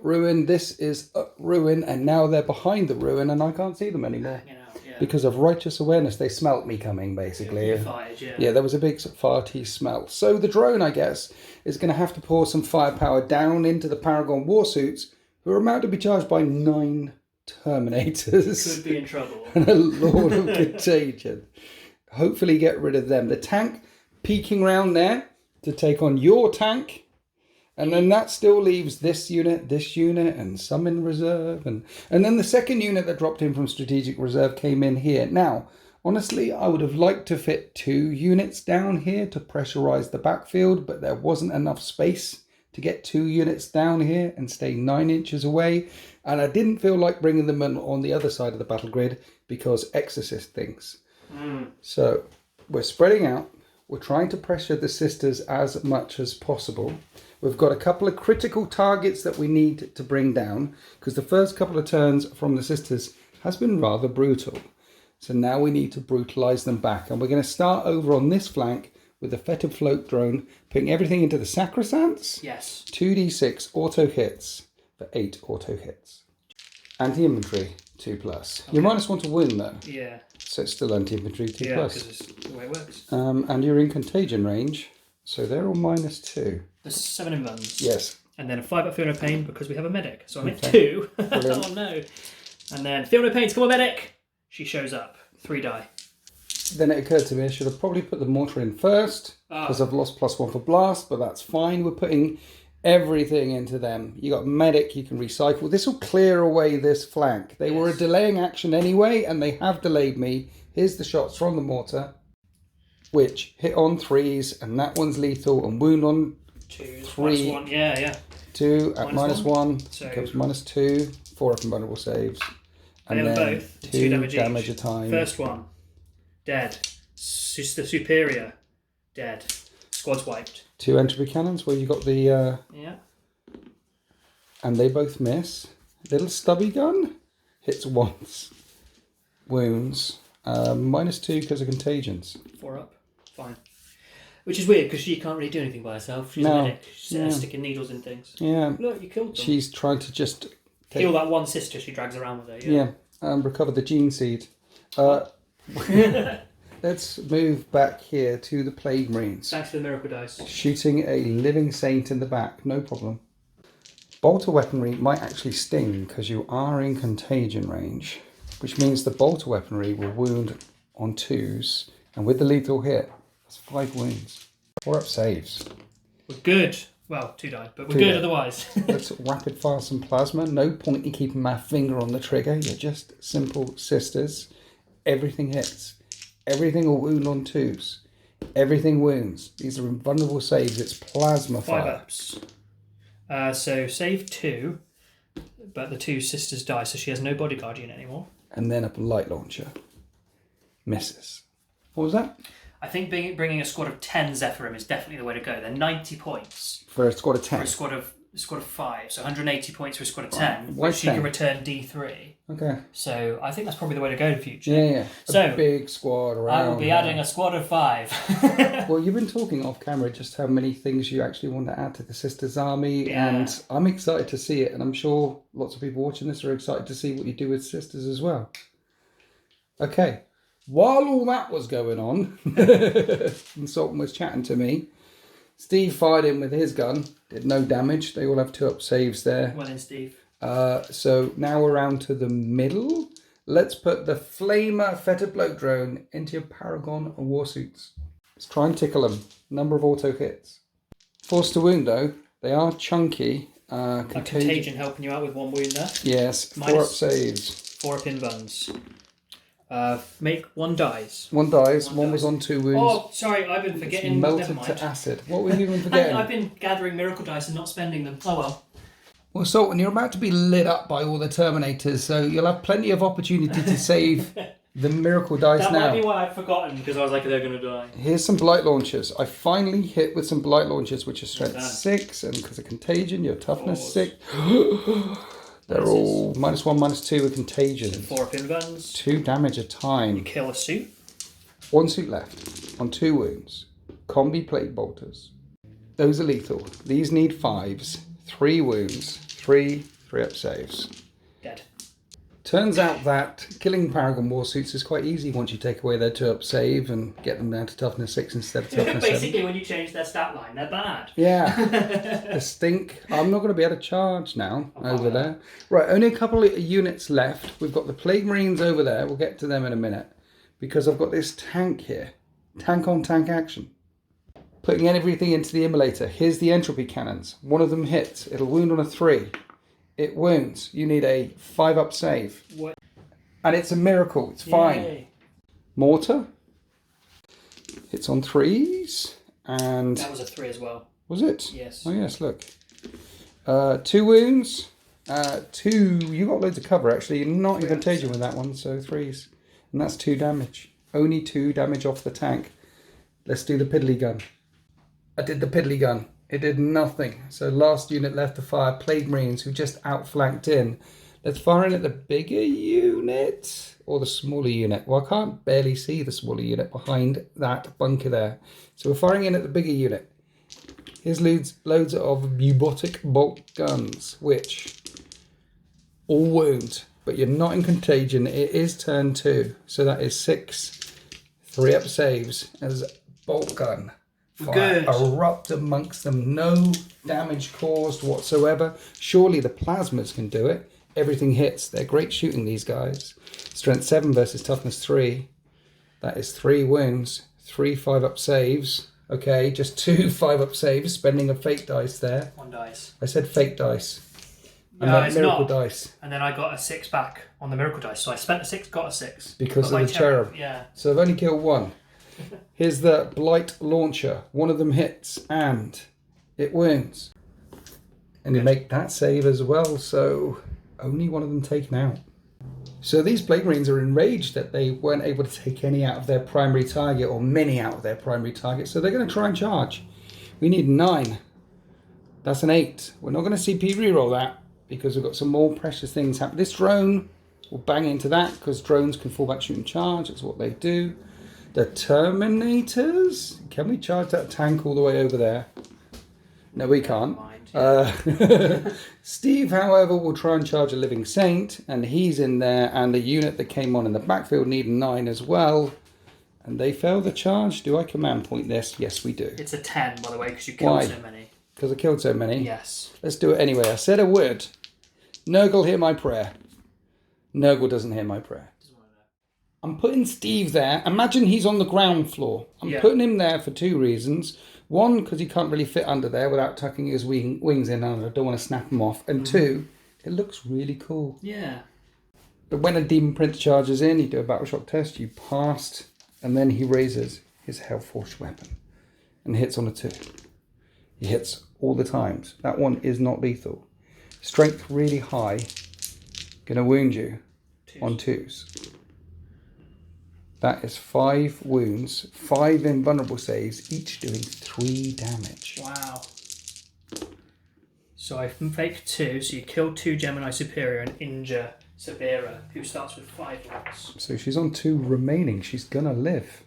ruin, this is ruin, and now they're behind the ruin, and I can't see them anymore. Because of righteous awareness, they smelt me coming, basically. Yeah, there was a big farty smell. So the drone, I guess, is going to have to pour some firepower down into the Paragon Warsuits, who are about to be charged by 9 Terminators. Could be in trouble. And a Lord of Contagion. Hopefully get rid of them. The tank peeking round there to take on your tank. And then that still leaves this unit, and some in reserve. And then the second unit that dropped in from Strategic Reserve came in here. Now, honestly, I would have liked to fit 2 units down here to pressurise the backfield, but there wasn't enough space to get 2 units down here and stay 9 inches away. And I didn't feel like bringing them in on the other side of the battle grid because Exorcist things. So we're spreading out. We're trying to pressure the sisters as much as possible. We've got a couple of critical targets that we need to bring down because the first couple of turns from the sisters has been rather brutal. So now we need to brutalize them back. And we're going to start over on this flank with the Fetid Float drone, putting everything into the Sacrosants. Yes. 2d6 auto hits for 8 auto hits. Anti-infantry, 2+. Okay. You're -1 to wound though. Yeah. So it's still anti-infantry, 2+. Yeah, because it's the way it works. And you're in contagion range, so they're all -2. There's 7 invuns. Yes. And then a 5 at Feel No Pain because we have a medic. So I'm at 2. Oh no. And then Feel No Pain, come on medic! She shows up. 3 die. Then it occurred to me I should have probably put the mortar in first because I've lost +1 for blast, but that's fine. We're putting everything into them. You got medic, you can recycle. This will clear away this flank. They were a delaying action anyway, and they have delayed me. Here's the shots from the mortar, which hit on 3s, and that one's lethal, and wound on 2, 3. -1. Yeah. 2 at -1, so it becomes -2, 4 up and vulnerable saves. And then both 2 damage a time. First one, dead. The superior, dead. Squad's wiped. 2 entropy cannons where you got the... Yeah. And they both miss. Little stubby gun hits once. Wounds. -2 because of contagions. 4 up. Fine. Which is weird because she can't really do anything by herself. She's a medic. She's sticking needles in things. Yeah. Look, you killed them. She's trying to just... Heal that one sister she drags around with her. Yeah. Recover the gene seed. Let's move back here to the Plague Marines. Thanks for the miracle dice. Shooting a living saint in the back, no problem. Bolter weaponry might actually sting because you are in contagion range, which means the bolter weaponry will wound on 2s, and with the lethal hit, that's 5 wounds. 4 up saves. We're good. Well, 2 died, but we're good otherwise. Let's rapid fire some plasma. No point in keeping my finger on the trigger. You're just simple sisters. Everything hits. Everything will wound on 2s. Everything wounds. These are invulnerable saves. It's plasma 5 fire. ups. So save 2, but the 2 sisters die, so she has no bodyguard unit anymore. And then a light launcher. Misses. What was that? I think bringing a squad of 10 Zephyrim is definitely the way to go. They're 90 points. For a squad of 10? For a squad of 5, so 180 points for a squad of 10. Why she 10? can return D3. Okay. So I think that's probably the way to go in the future. Yeah. So big squad around. I will be adding a squad of 5. Well, you've been talking off camera just how many things you actually want to add to the Sisters Army, Yeah. and I'm excited to see it, and I'm sure lots of people watching this are excited to see what you do with Sisters as well. Okay. While all that was going on, and Sultan was chatting to me, Steve fired in with his gun, did no damage. They all have 2 up saves there. Well then, Steve. So now we're around to the middle. Let's put the Flamer Fetid Bloat drone into your Paragon Warsuits. Let's try and tickle them. Number of auto hits. Forced to wound though. They are chunky. Contagion helping you out with 1 wound there. Yes, 4 up saves. 4 up invuns. Make one dies. One dies. One One was dies. on 2 wounds. Oh, sorry, I've been It's forgetting. Never melted mind. to acid. What were you even forgetting? I've been gathering miracle dice and not spending them. Oh well. Well, Sultan, you're about to be lit up by all the Terminators, so you'll have plenty of opportunity to save the miracle dice That now. might be why I'd forgotten, because I was like, they're going to die. Here's some blight launchers. I finally hit with some blight launchers, which are strength Done. 6, and because of contagion, your toughness Course. 6. They're all -1, -2 with contagion. 4 pin guns. 2 damage a time. Kill a suit. 1 suit left on 2 wounds. Combi plate bolters. Those are lethal. These need 5s. 3 wounds. 3 up saves. Dead. Turns out that killing Paragon Warsuits is quite easy once you take away their 2 up save and get them down to toughness 6 instead of toughness 7. Basically, when you change their stat line, they're bad. Yeah, the stink. I'm not going to be able to charge now over fine. there. Right, only a couple of units left. We've got the Plague Marines over there. We'll get to them in a minute. Because I've got this tank here. Tank on tank action. Putting everything into the immolator. Here's the entropy cannons. One of them hits. It'll wound on a 3. It wounds. You need a 5 up save. What? And it's a miracle. It's fine. Yay. Mortar. Hits on 3s. And... That was a 3 as well. Was it? Yes. Oh, yes, look. 2 wounds. 2... You got loads of cover, actually. You're not in contagion with that one, so 3s. And that's 2 damage. Only 2 damage off the tank. Let's do the piddly gun. I did the piddly gun. It did nothing. So last unit left to fire. Plague Marines who just outflanked in. Let's fire in at the bigger unit. Or the smaller unit. Well, I can't barely see the smaller unit behind that bunker there. So we're firing in at the bigger unit. Here's loads of bubotic bolt guns. Which all wound. But you're not in contagion. It is turn 2. So that is 6 3 up saves as bolt gun. Fire erupt amongst them. No damage caused whatsoever. Surely the plasmas can do it. Everything hits. They're great shooting, these guys. Strength 7 versus toughness 3. That is 3 wounds. 3 5 up saves. Okay, just 2 5 up saves. Spending a fake dice there. 1 dice. I said fake dice. And No, then it's miracle not. dice. And then I got a 6 back on the miracle dice. So I spent a 6, got a 6. Because But of the cherub. Yeah. So I've only killed 1. Here's the blight launcher. One of them hits and it wounds. And you make that save as well, so only one of them taken out. So these Plague Marines are enraged that they weren't able to take any out of their primary target, or many out of their primary target, so they're going to try and charge. We need 9. That's an 8. We're not going to CP reroll that because we've got some more precious things happening. This drone will bang into that because drones can fall back, shoot and charge. That's what they do. The Terminators? Can we charge that tank all the way over there? No, we can't. Steve, however, will try and charge a Living Saint, and he's in there, and the unit that came on in the backfield need 9 as well. And they fail the charge. Do I command point this? Yes, we do. It's a 10, by the way, because you killed Why? so many. Because I killed so many? Yes. Let's do it anyway. I said a word. Nurgle, hear my prayer. Nurgle doesn't hear my prayer. I'm putting Steve there. Imagine he's on the ground floor. I'm putting him there for 2 reasons. 1, because he can't really fit under there without tucking his wings in, and I don't want to snap him off. And 2, it looks really cool. Yeah. But when a Demon Prince charges in, you do a battle shock test, you passed, and then he raises his Hellforged weapon and hits on a 2. He hits all the times. That one is not lethal. Strength really high. Gonna wound you on 2s. That is 5 wounds, 5 invulnerable saves, each doing 3 damage. Wow. So I faked 2, so you kill 2 Gemini Superior and injure Sabera, who starts with 5 wounds. So she's on 2 remaining. She's gonna live.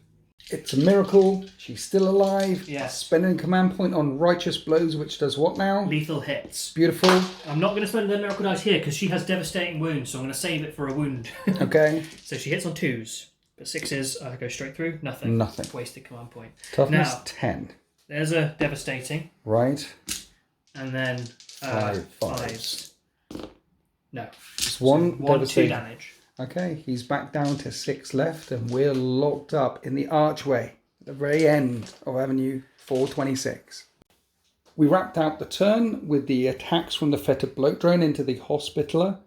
It's a miracle. She's still alive. Yes. Spending command point on Righteous Blows, which does what now? Lethal hits. Beautiful. I'm not going to spend the miracle dice here because she has devastating wounds, so I'm going to save it for a wound. Okay. So she hits on 2s, but 6s, I go straight through. Nothing. Nothing. Wasted command point. Toughness Now, 10. There's a devastating. Right. And then 5 5s. No. Just 1 1, 2 devastating. damage. Okay, he's back down to 6 left, and we're locked up in the archway at the very end of Avenue 426. We wrapped out the turn with the attacks from the fetid bloat drone into the Hospitaller.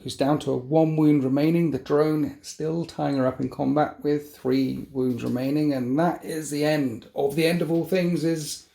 who's down to a 1 wound remaining. The drone still tying her up in combat with 3 wounds remaining. And that is the end. The end of all things is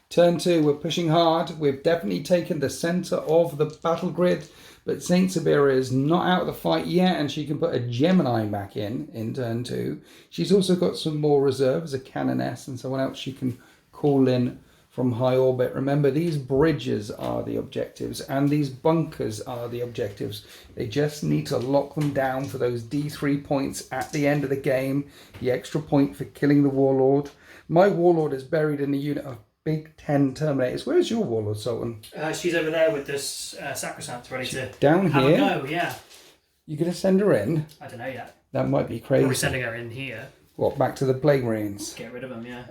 turn 2. We're pushing hard. We've definitely taken the centre of the battle grid. But Saint Sabira is not out of the fight yet, and she can put a Gemini back in turn 2. She's also got some more reserves, a Canoness and someone else she can call in from high orbit. Remember, these bridges are the objectives, and these bunkers are the objectives. They just need to lock them down for those D3 points at the end of the game, the extra point for killing the Warlord. My Warlord is buried in a unit of Big 10 Terminators. Where's your Warlord, Sultan? She's over there with this Sacrosanct ready to down have here. a go, yeah. You gonna send her in? I don't know yet. That might be crazy. Probably sending her in here. What, back to the Plague Marines? Get rid of them, yeah.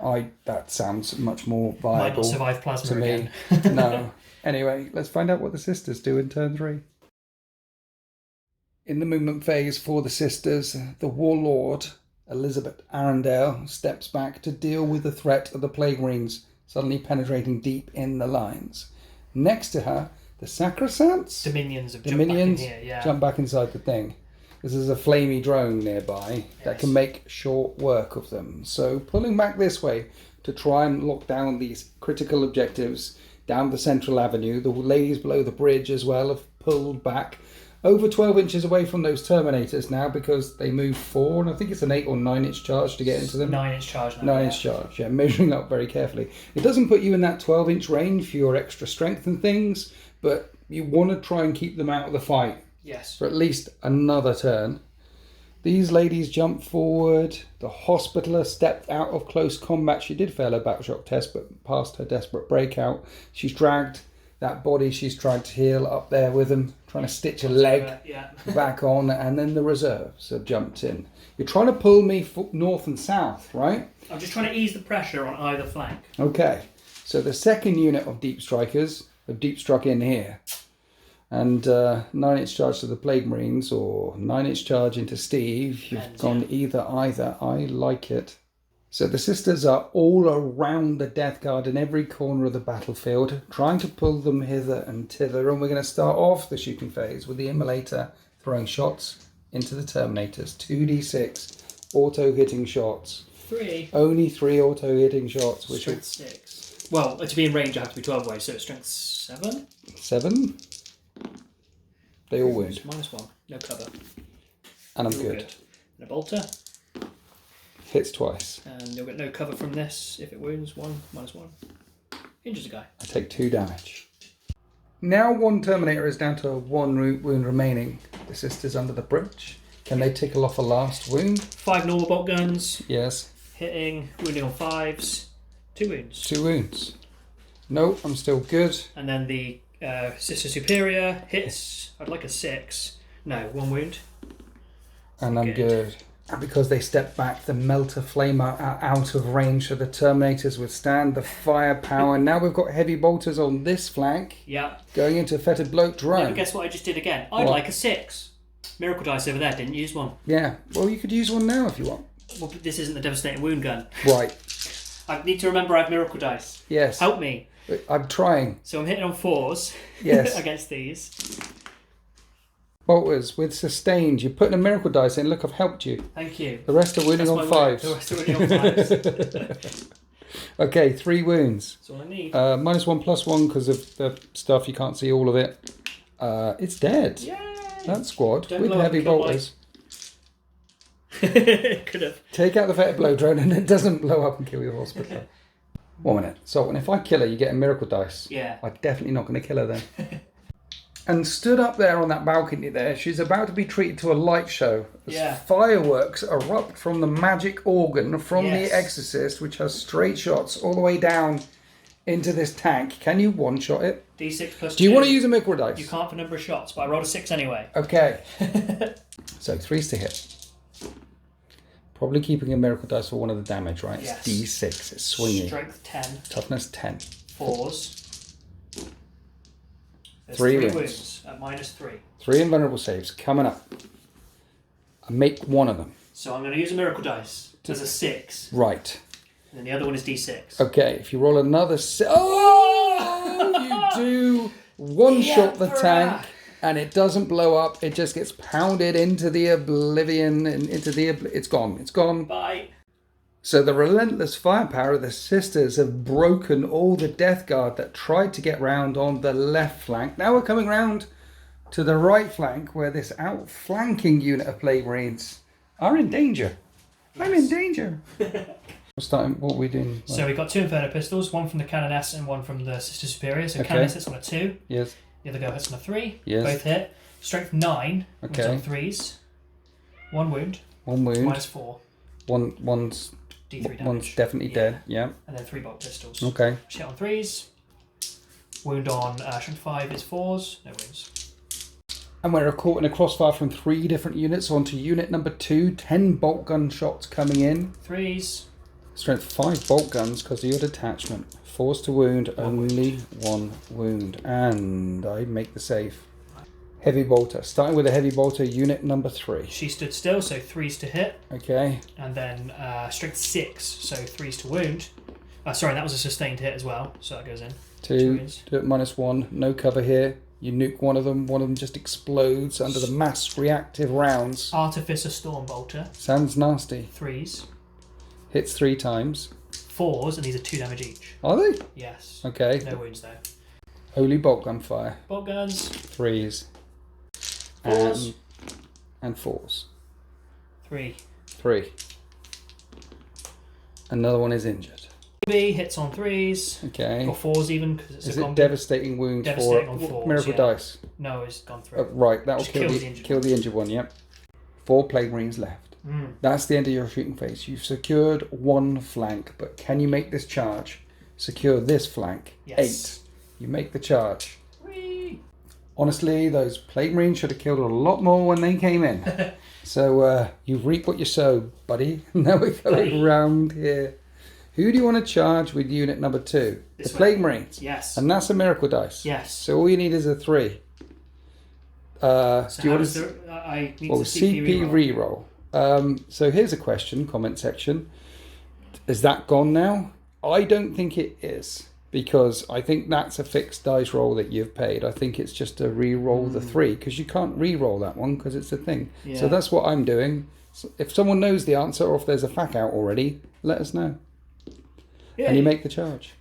That sounds much more viable. Might not survive plasma to me. again. No. Anyway, let's find out what the sisters do in turn 3. In the movement phase for the sisters, the Warlord, Elizabeth Arundel, steps back to deal with the threat of the Plague Marines, suddenly penetrating deep in the lines. Next to her, the Sacrosancts? Dominions have jumped back in here, yeah. Jump back inside the thing. Because there's a flamey drone nearby that can make short work of them. So pulling back this way to try and lock down these critical objectives down the central avenue. The ladies below the bridge as well have pulled back over 12 inches away from those Terminators now, because they move 4, and I think it's an 8 or 9 inch charge to get into them. 9 inch charge now. 9 inch charge, yeah, measuring up very carefully. It doesn't put you in that 12 inch range for your extra strength and things, but you want to try and keep them out of the fight. Yes. For at least another turn. These ladies jump forward. The Hospitaller stepped out of close combat. She did fail her Battleshock test, but passed her desperate breakout. She's dragged that body she's tried to heal up there with them, trying to stitch a leg back on, and then the reserves have jumped in. You're trying to pull me north and south, right? I'm just trying to ease the pressure on either flank. Okay, so the second unit of Deep Strikers have deep struck in here. And 9 inch charge to the Plague Marines, or 9 inch charge into Steve. You've gone either. I like it. So the sisters are all around the Death Guard in every corner of the battlefield, trying to pull them hither and thither. And we're going to start off the shooting phase with the Immolator throwing shots into the Terminators. 2d6 auto-hitting shots. 3. Only 3 auto-hitting shots. Which strength 6. Well, to be in range I have to be 12 ways, so it's strength 7? 7? They all wound. -1. No cover. And I'm You're good. And a bolter. Hits twice. And you'll get no cover from this if it wounds. 1, -1. Injures a guy. I take 2 damage. Now one Terminator is down to 1 wound remaining. The sisters under the bridge. Can they tickle off a last wound? 5 normal bolt guns. Yes. Hitting, wounding on 5s. 2 wounds. 2 wounds. No, I'm still good. And then the Sister Superior hits. I'd like a 6. No, 1 wound. And I'm good. And because they step back, the Melter Flamer are out of range, so the Terminators withstand the firepower. Now we've got heavy bolters on this flank. Yeah. Going into Fetid Bloat drone. Never guess what I just did again. I'd like a 6. Miracle dice over there, didn't use one. Yeah. Well, you could use one now if you want. Well, this isn't the Devastating Wound gun. Right. I need to remember I have Miracle dice. Yes. Help me. I'm trying. So I'm hitting on 4s. Yes. Against these. Bolters with sustained. You're putting a miracle dice in. Look, I've helped you. Thank you. The rest are wounding on 5s. The rest are wounding on 5s. Okay, 3 wounds. That's all I need. -1/+1 because of the stuff. You can't see all of it. It's dead. Yay! That squad Don't with blow up heavy and kill bolters. Could have. Take out the Fetid Blow drone and it doesn't blow up and kill your hospital. 1 minute. So if I kill her, you get a miracle dice. Yeah. I'm definitely not going to kill her then. And stood up there on that balcony there, she's about to be treated to a light show. As fireworks erupt from the magic organ from the Exorcist, which has straight shots all the way down into this tank. Can you one-shot it? D6 plus 2. Do you want to use a miracle dice? You can't for number of shots, but I rolled a 6 anyway. Okay. So 3's to hit. Probably keeping a miracle dice for one of the damage, right? Yes. It's D6. It's swinging. Strength 10. Toughness 10. 4s. There's 3 3 wounds. at -3. 3 invulnerable saves coming up. I make one of them. So I'm going to use a miracle dice. There's a 6. Right. And then the other one is D6. Okay, if you roll another... Oh! You do one-shot the tank. And it doesn't blow up. It just gets pounded into the oblivion and it's gone. It's gone. Bye. So the relentless firepower of the sisters have broken all the Death Guard that tried to get round on the left flank. Now we're coming round to the right flank where this outflanking unit of Plague Marines are in danger. Yes. I'm in danger. What are we doing? So we've got 2 Inferno pistols, one from the Canoness and one from the Sister Superior. So Canoness hits on a 2. Yes. The other girl hits on a 3. Yes. Both hit. Strength 9. Okay. On 3s. 1 wound. 1 wound. Minus 4. One's D3 damage. One's definitely dead. Yeah. And then 3 bolt pistols. Okay. Hit on 3s. Wound on strength 5 is 4s. No wounds. And we're caught in a crossfire from 3 different units onto unit number 2. 10 bolt gun shots coming in. 3s. Strength 5 bolt guns because of your detachment. 4s to wound, only 1 wound. And I make the save. Heavy bolter. Starting with a heavy bolter, unit number 3. She stood still, so 3s to hit. Okay. And then strength 6, so 3s to wound. Sorry, that was a sustained hit as well, so that goes in. 2, do it -1. No cover here. You nuke one of them just explodes under the mass reactive rounds. Artificer Storm Bolter. Sounds nasty. 3s. Hits 3 times. 4s, and these are 2 damage each. Are they? Yes. Okay. No wounds though. Holy bolt gun fire. Bolt guns. 3s. 4s. And 4s. 3. 3. Another one is injured. B hits on 3s. Okay. Or 4s even, because it's is a it combo. devastating wound Devastating for on 4s, Miracle yeah. Dice? No, it's gone through. Right, that will Just kill the injured one, yep. 4 Plague Marines left. That's the end of your shooting phase. You've secured 1 flank, but can you make this charge? Secure this flank. Yes. 8. You make the charge. Whee! Honestly, those Plague Marines should have killed a lot more when they came in. So you reap what you sow, buddy. Now we're going round here. Who do you want to charge with unit number 2? The Plague Marines. Yes. And that's a Miracle Dice. Yes. So all you need is a 3. So do you want to? I need Well, to CP reroll. So here's a question, comment section. Is that gone now? I don't think it is, because I think that's a fixed dice roll that you've paid. I think it's just to re-roll the 3, because you can't re-roll that one because it's a thing. Yeah. So that's what I'm doing. So if someone knows the answer, or if there's a FAQ out already, let us know. Yeah. And you make the charge.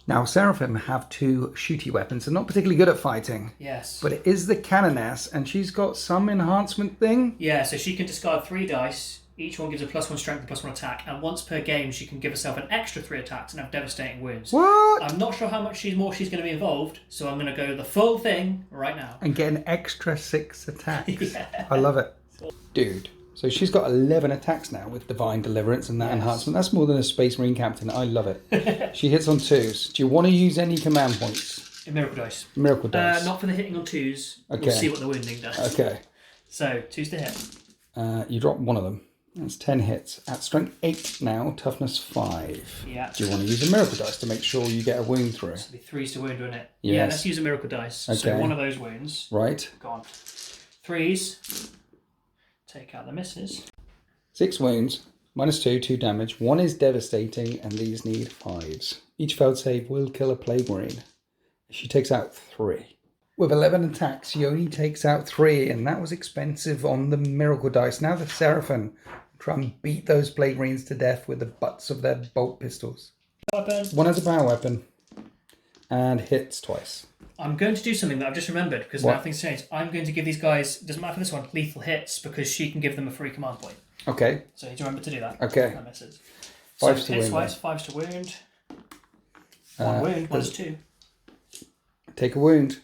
Now, Seraphim have 2 shooty weapons. They're not particularly good at fighting. Yes. But it is the Canoness, and she's got some enhancement thing. Yeah, so she can discard 3 dice. Each one gives a +1 strength and +1 attack. And once per game, she can give herself an extra 3 attacks and have devastating wounds. What? I'm not sure how much more she's going to be involved, so I'm going to go the full thing right now. And get an extra 6 attacks. Yeah. I love it. Dude. So she's got 11 attacks now with Divine Deliverance and that enhancement. That's more than a Space Marine Captain. I love it. She hits on 2s. Do you want to use any command points? Miracle Dice. Miracle Dice. Not for the hitting on 2s. Okay. We'll see what the wounding does. Okay. So, 2s to hit. You drop one of them. That's 10 hits. At strength 8 now, toughness 5. Yeah. Do you want to use a Miracle Dice to make sure you get a wound through? So it'll be 3s to wound, won't it? Yes. Yeah, let's use a Miracle Dice. Okay. So one of those wounds. Right. Gone. 3s. Take out the misses. 6 wounds, -2, 2 damage. 1 is devastating, and these need 5s. Each failed save will kill a Plague Marine. She takes out 3. With 11 attacks, she only takes out 3, and that was expensive on the Miracle Dice. Now the Seraphim try and beat those Plague Marines to death with the butts of their bolt pistols. Weapon. 1 has a power weapon, and hits twice. I'm going to do something that I've just remembered, because now things changed. I'm going to give these guys, doesn't matter for this one, lethal hits, because she can give them a free command point. Okay. So you need to remember to do that. Okay. That misses. 5s So to hits wound. twice, 5s to wound. 1 wound, -2. Take a wound.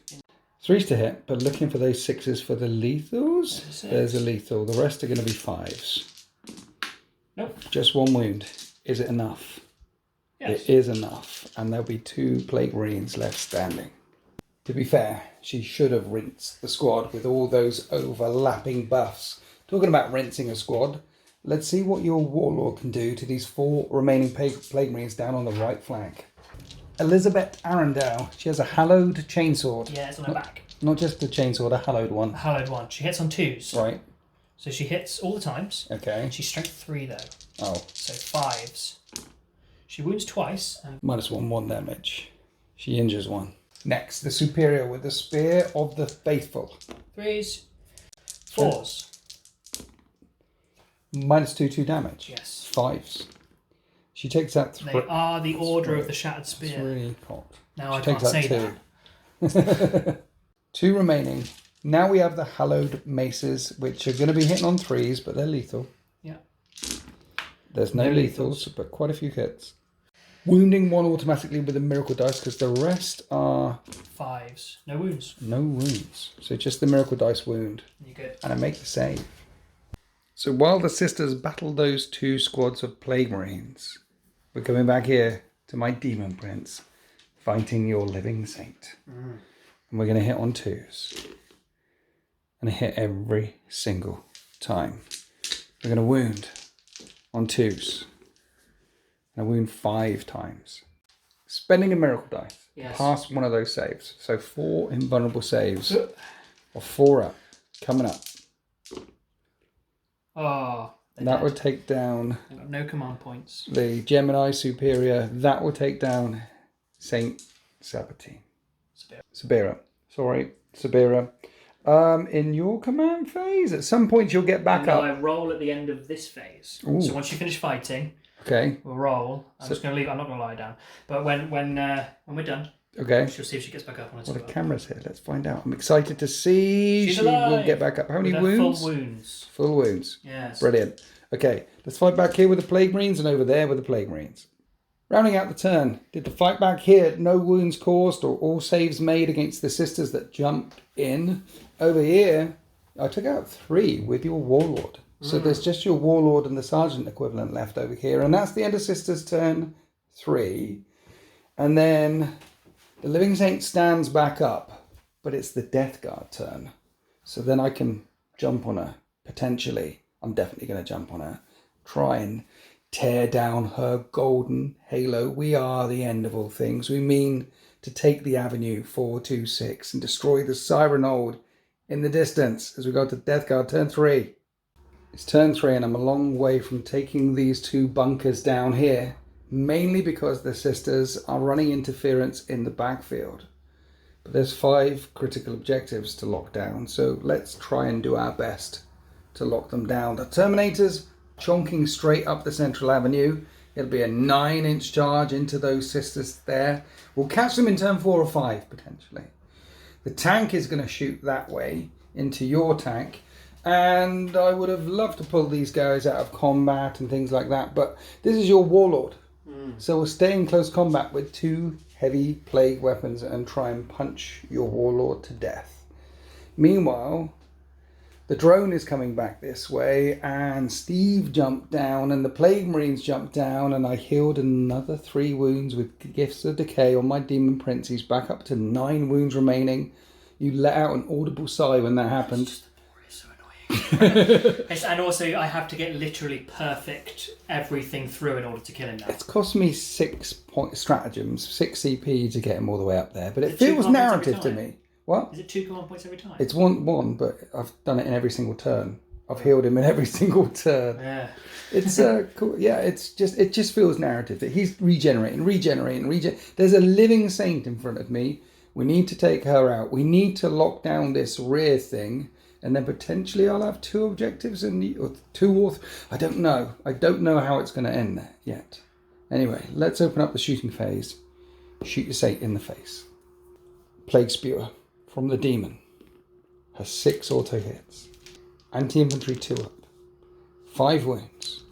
3s to hit, but looking for those 6s for the lethals. There's a lethal. The rest are going to be 5s. Nope. Just 1 wound. Is it enough? Yes. It is enough. And there'll be 2 Plague Marines left standing. To be fair, she should have rinsed the squad with all those overlapping buffs. Talking about rinsing a squad, let's see what your Warlord can do to these 4 remaining Plague Marines down on the right flank. Elizabeth Arundel. She has a hallowed chainsword. Yeah, it's on her back. Not just a chainsword, a hallowed one. A hallowed one. She hits on 2s. Right. So she hits all the times. Okay. She's strength 3 though. Oh. So 5s. She wounds twice. And -1 damage. She injures 1. Next, the superior with the Spear of the Faithful. 3s, 4s. -2 damage. Yes. 5s. She takes out They are the Order of the Shattered Spear. It's really hot. Now I can't say that. 2 remaining. Now we have the Hallowed Maces, which are going to be hitting on 3s, but they're lethal. Yeah. There's no lethals, but quite a few hits. Wounding 1 automatically with a miracle dice, because the rest are 5s. No wounds. no wounds. So just the miracle dice wound. You're good. And I make the save. So while the sisters battle those 2 squads of Plague Marines, we're coming back here to my Demon Prince, fighting your Living Saint. And we're going to hit on 2s. And I hit every single time. We're going to wound on 2s. And I wound 5 times. Spending a miracle dice. Yes. Pass one of those saves. So 4 invulnerable saves. Or 4 up. Coming up. Oh. That would take down I've got no command points. the Gemini Superior. That will take down Saint Sabatine. Sabira. Sorry, Sabira. In your command phase, at some point you'll get back up. I roll at the end of this phase. Ooh. So once you finish fighting, Okay. we'll roll. I'm just going to leave. I'm not going to lie down. But when we're done, Okay. she'll see if she gets back up on Well, the camera's here. Let's find out. I'm excited to see She's she will alive. get back up. How many With wounds? Full wounds. Full wounds. Yes. Brilliant. Okay, let's fight back here with the Plague Marines and over there with the Plague Marines. Rounding out the turn, did the fight back here, no wounds caused or all saves made against the sisters that jumped in. Over here, I took out 3 with your Warlord. So there's just your Warlord and the Sergeant equivalent left over here. And that's the end of sisters turn 3. And then the Living Saint stands back up, but it's the Death Guard turn. So then I can jump on her, potentially. I'm definitely going to jump on her. Try and tear down her golden halo. We are the end of all things. We mean to take the Avenue 426 and destroy the Siren Old in the distance as we go to Death Guard turn 3. It's turn 3 and I'm a long way from taking these 2 bunkers down here, mainly because the sisters are running interference in the backfield. But there's 5 critical objectives to lock down, so let's try and do our best to lock them down. The Terminators chonking straight up the Central Avenue. It'll be a 9-inch charge into those sisters there. We'll catch them in turn 4 or 5, potentially. The tank is going to shoot that way into your tank. And I would have loved to pull these guys out of combat and things like that. But this is your Warlord. So we'll stay in close combat with 2 heavy plague weapons and try and punch your Warlord to death. Meanwhile, the drone is coming back this way, and Steve jumped down, and the Plague Marines jumped down, and I healed another 3 wounds with Gifts of Decay on my Demon Prince. He's back up to 9 wounds remaining. You let out an audible sigh when that happened. It's so annoying. And also, I have to get literally perfect everything through in order to kill him now. It's cost me 6 stratagems, 6 CP to get him all the way up there, but it Is it 2 feels command points narrative every to time? me. What? Is it 2 command points every time? It's one, but I've done it in every single turn. I've healed him in every single turn. Yeah. It's cool. Yeah, it just feels narrative that he's regenerating. There's a living saint in front of me. We need to take her out. We need to lock down this rear thing, and then potentially I'll have 2 objectives or 2 or I don't know. I don't know how it's going to end there yet. Anyway, let's open up the shooting phase. Shoot your saint in the face. Plague Spewer from the Demon has 6 auto hits. Anti-infantry 2 up. 5 wounds.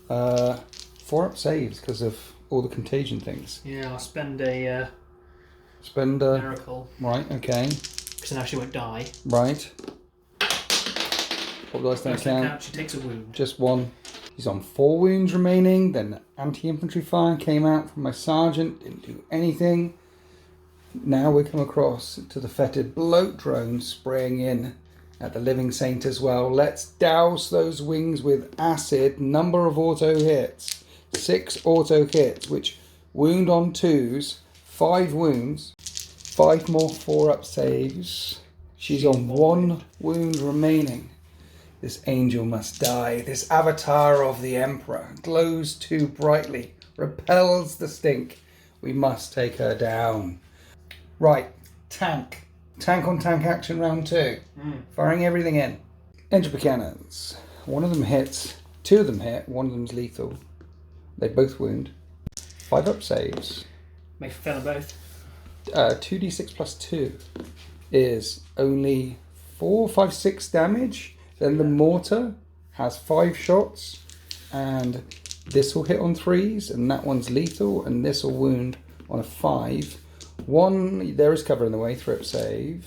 4 up saves because of all the contagion things. Yeah, I'll spend a miracle. Right, okay. Because now she won't die. Right. What dice don't count? She takes a wound. Just 1. He's on 4 wounds remaining. Then anti-infantry fire came out from my sergeant. Didn't do anything. Now we come across to the fetid bloat drone spraying in at the Living Saint as well. Let's douse those wings with acid. Number of auto hits. 6 auto hits, which wound on 2s. 5 wounds. 5 more 4 up saves. She's on 1 wound remaining. This angel must die. This avatar of the Emperor glows too brightly. Repels the stink. We must take her down. Right, tank. Tank on tank action round 2. Firing everything in. Entropy cannons. One of them hits, 2 of them hit, one of them's lethal. They both wound. 5 up saves. Make fail on both. 2d6 plus 2 is only 4, 5, 6 damage. Then the mortar has 5 shots, and this will hit on 3s, and that one's lethal, and this will wound on a 5. 1, there is cover in the way, throw save.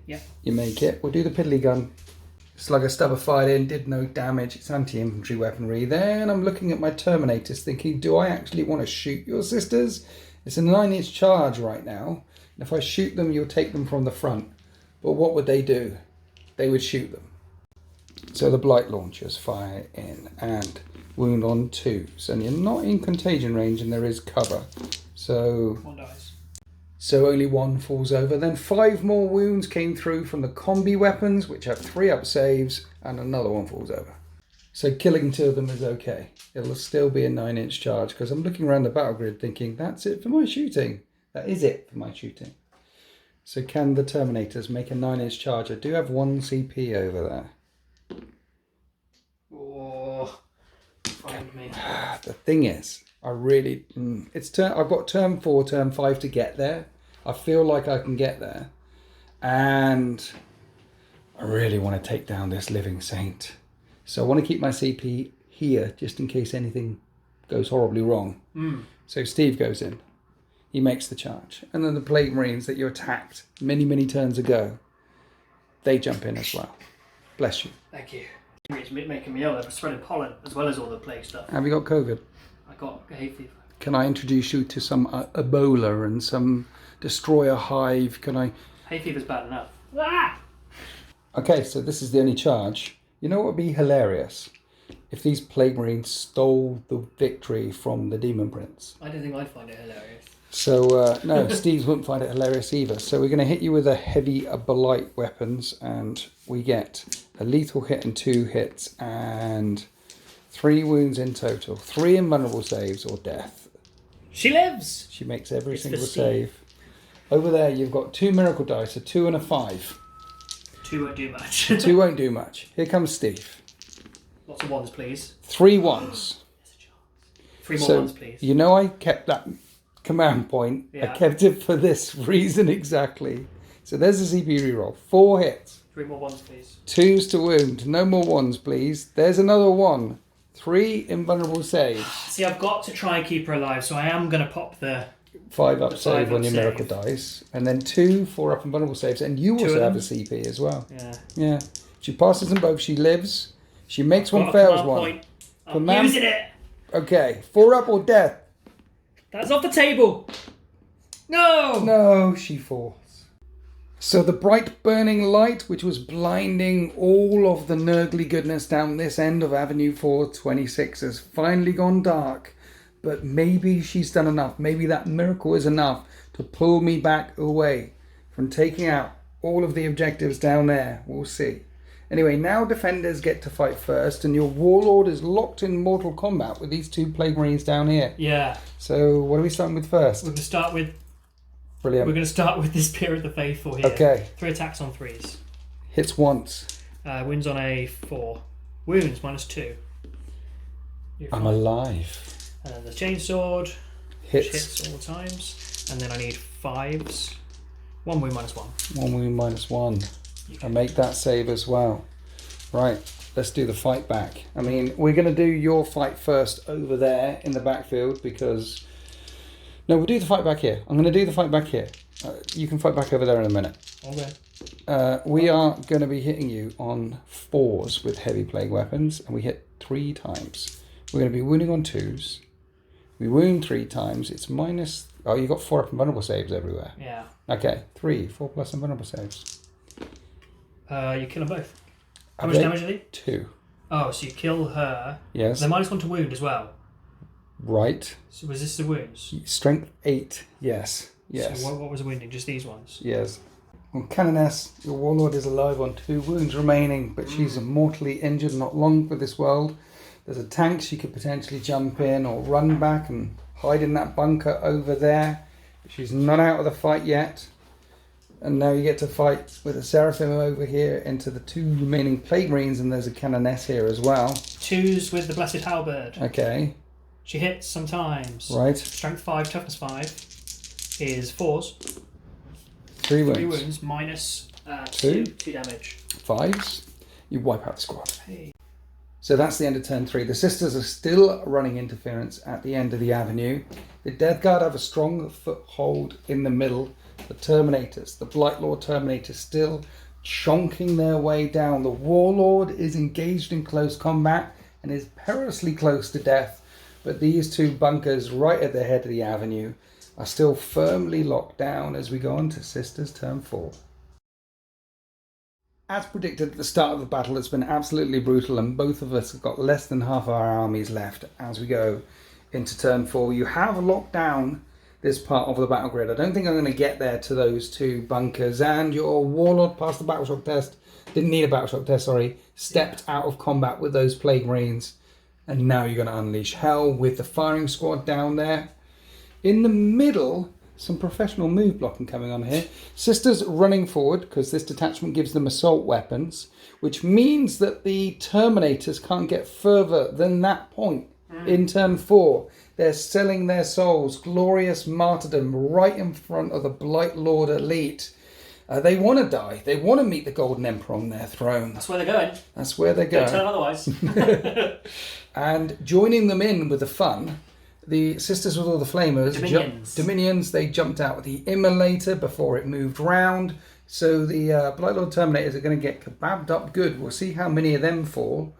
Yeah. You make it. We'll do the piddly gun. Slugger stubber fired in, did no damage. It's anti-infantry weaponry. Then I'm looking at my Terminators thinking, do I actually want to shoot your sisters? It's a 9-inch charge right now. And if I shoot them, you'll take them from the front. But what would they do? They would shoot them. So the Blight launchers fire in and wound on 2s. And you're not in contagion range and there is cover. So 1 dies. So only 1 falls over. Then 5 more wounds came through from the combi weapons, which have 3 up saves, and another 1 falls over. So killing 2 of them is okay. It'll still be a 9-inch charge, because I'm looking around the battle grid thinking, that's it for my shooting. That is it for my shooting. So can the Terminators make a 9-inch charge? I do have 1 CP over there. Oh, find me. The thing is, I've got turn 4, turn 5 to get there. I feel like I can get there. And I really want to take down this living saint. So I want to keep my CP here just in case anything goes horribly wrong. So Steve goes in. He makes the charge. And then the Plague Marines that you attacked many, many turns ago, they jump in as well. Bless you. Thank you. It's making me ill. They're spreading pollen as well as all the plague stuff. Have you got COVID? I got hay fever. Can I introduce you to some Ebola and some Destroyer Hive? Can I? Hay fever's bad enough. Ah! Okay, so this is the only charge. You know what would be hilarious? If these Plague Marines stole the victory from the Demon Prince. I don't think I'd find it hilarious. So, no, Steve wouldn't find it hilarious either. So we're going to hit you with a heavy Blight weapons, and we get a lethal hit and 2 hits, and 3 wounds in total. 3 invulnerable saves or death. She lives! She makes every single save. Over there, you've got 2 miracle dice, a 2 and a 5. 2 won't do much. 2 won't do much. Here comes Steve. Lots of 1s, please. 3 1s. 3 more 1s, please. You know I kept that command point. Yeah. I kept it for this reason exactly. So there's a CP reroll. 4 hits. 3 more 1s, please. 2s to wound. No more 1s, please. There's another 1. 3 invulnerable saves. See, I've got to try and keep her alive, so I am going to pop the 5 up save 5 on your up miracle dice. And then 2 4 up invulnerable saves. And you also have a CP as well. Yeah. Yeah. She passes them both. She lives. She makes one, Got a fails command one. point. I'm using it! Okay. 4 up or death? That's off the table! No! No, she falls. So the bright burning light, which was blinding all of the Nurgly goodness down this end of Avenue 426, has finally gone dark. But maybe she's done enough. Maybe that miracle is enough to pull me back away from taking out all of the objectives down there. We'll see. Anyway, now defenders get to fight first, and your warlord is locked in mortal combat with these 2 Plague Marines down here. Yeah. So what are we starting with first? We're going to start with... Brilliant. We're going to start with the Spear of the Faithful here. Okay. 3 attacks on 3s. Hits once. Wins on a 4. Wounds -2. I'm alive. And then the Chainsword. Hits. All the times. And then I need 5s. 1 wound -1. 1 wound -1. I make that save as well. Right, let's do the fight back. I mean, we're going to do your fight first over there in the backfield because... No, we'll do the fight back here. I'm going to do the fight back here. You can fight back over there in a minute. Okay. We are going to be hitting you on 4s with heavy plague weapons, and we hit 3 times. We're going to be wounding on 2s. We wound 3 times. It's minus... Oh, you got 4 up invulnerable saves everywhere. Yeah. Okay, 3, 4 plus invulnerable saves. You kill them both. How much damage are they? 2. Oh, so you kill her. Yes. They're -1 to wound as well. Right. So was this the wounds? Strength 8. Yes. Yes. So what was the wounding? Just these ones? Yes. On Canoness, your warlord is alive on 2 wounds remaining, but she's mortally injured, not long for this world. There's a tank she could potentially jump in or run back and hide in that bunker over there. But she's not out of the fight yet. And now you get to fight with a Seraphim over here into the 2 remaining Plague Marines, and there's a Canoness here as well. 2s with the Blessed Halberd. Okay. She hits sometimes. Right. Strength 5, toughness 5 is 4s. 3 wounds. 3 wounds minus 2 damage. 5s. You wipe out the squad. Hey. So that's the end of turn 3. The Sisters are still running interference at the end of the avenue. The Death Guard have a strong foothold in the middle. The Terminators, the Blightlord Terminators, still chonking their way down. The Warlord is engaged in close combat and is perilously close to death. But these 2 bunkers right at the head of the avenue are still firmly locked down as we go on to Sisters turn 4. As predicted at the start of the battle, it's been absolutely brutal, and both of us have got less than half of our armies left as we go into turn 4. You have locked down this part of the battle grid. I don't think I'm going to get there to those 2 bunkers, and your Warlord passed the battle shock test, didn't need a battle shock test, sorry, stepped out of combat with those Plague Marines, and now you're going to unleash hell with the firing squad down there. In the middle, some professional move blocking coming on here. Sisters running forward because this detachment gives them assault weapons, which means that the Terminators can't get further than that point in turn 4. They're selling their souls, glorious martyrdom, right in front of the Blightlord elite. They want to die. They want to meet the Golden Emperor on their throne. That's where they're going. That's where they're going. Don't tell otherwise. And joining them in with the fun, the Sisters with all the Flamers, Dominions, they jumped out with the Immolator before it moved round. So the Blightlord Terminators are going to get kebabbed up good. We'll see how many of them fall.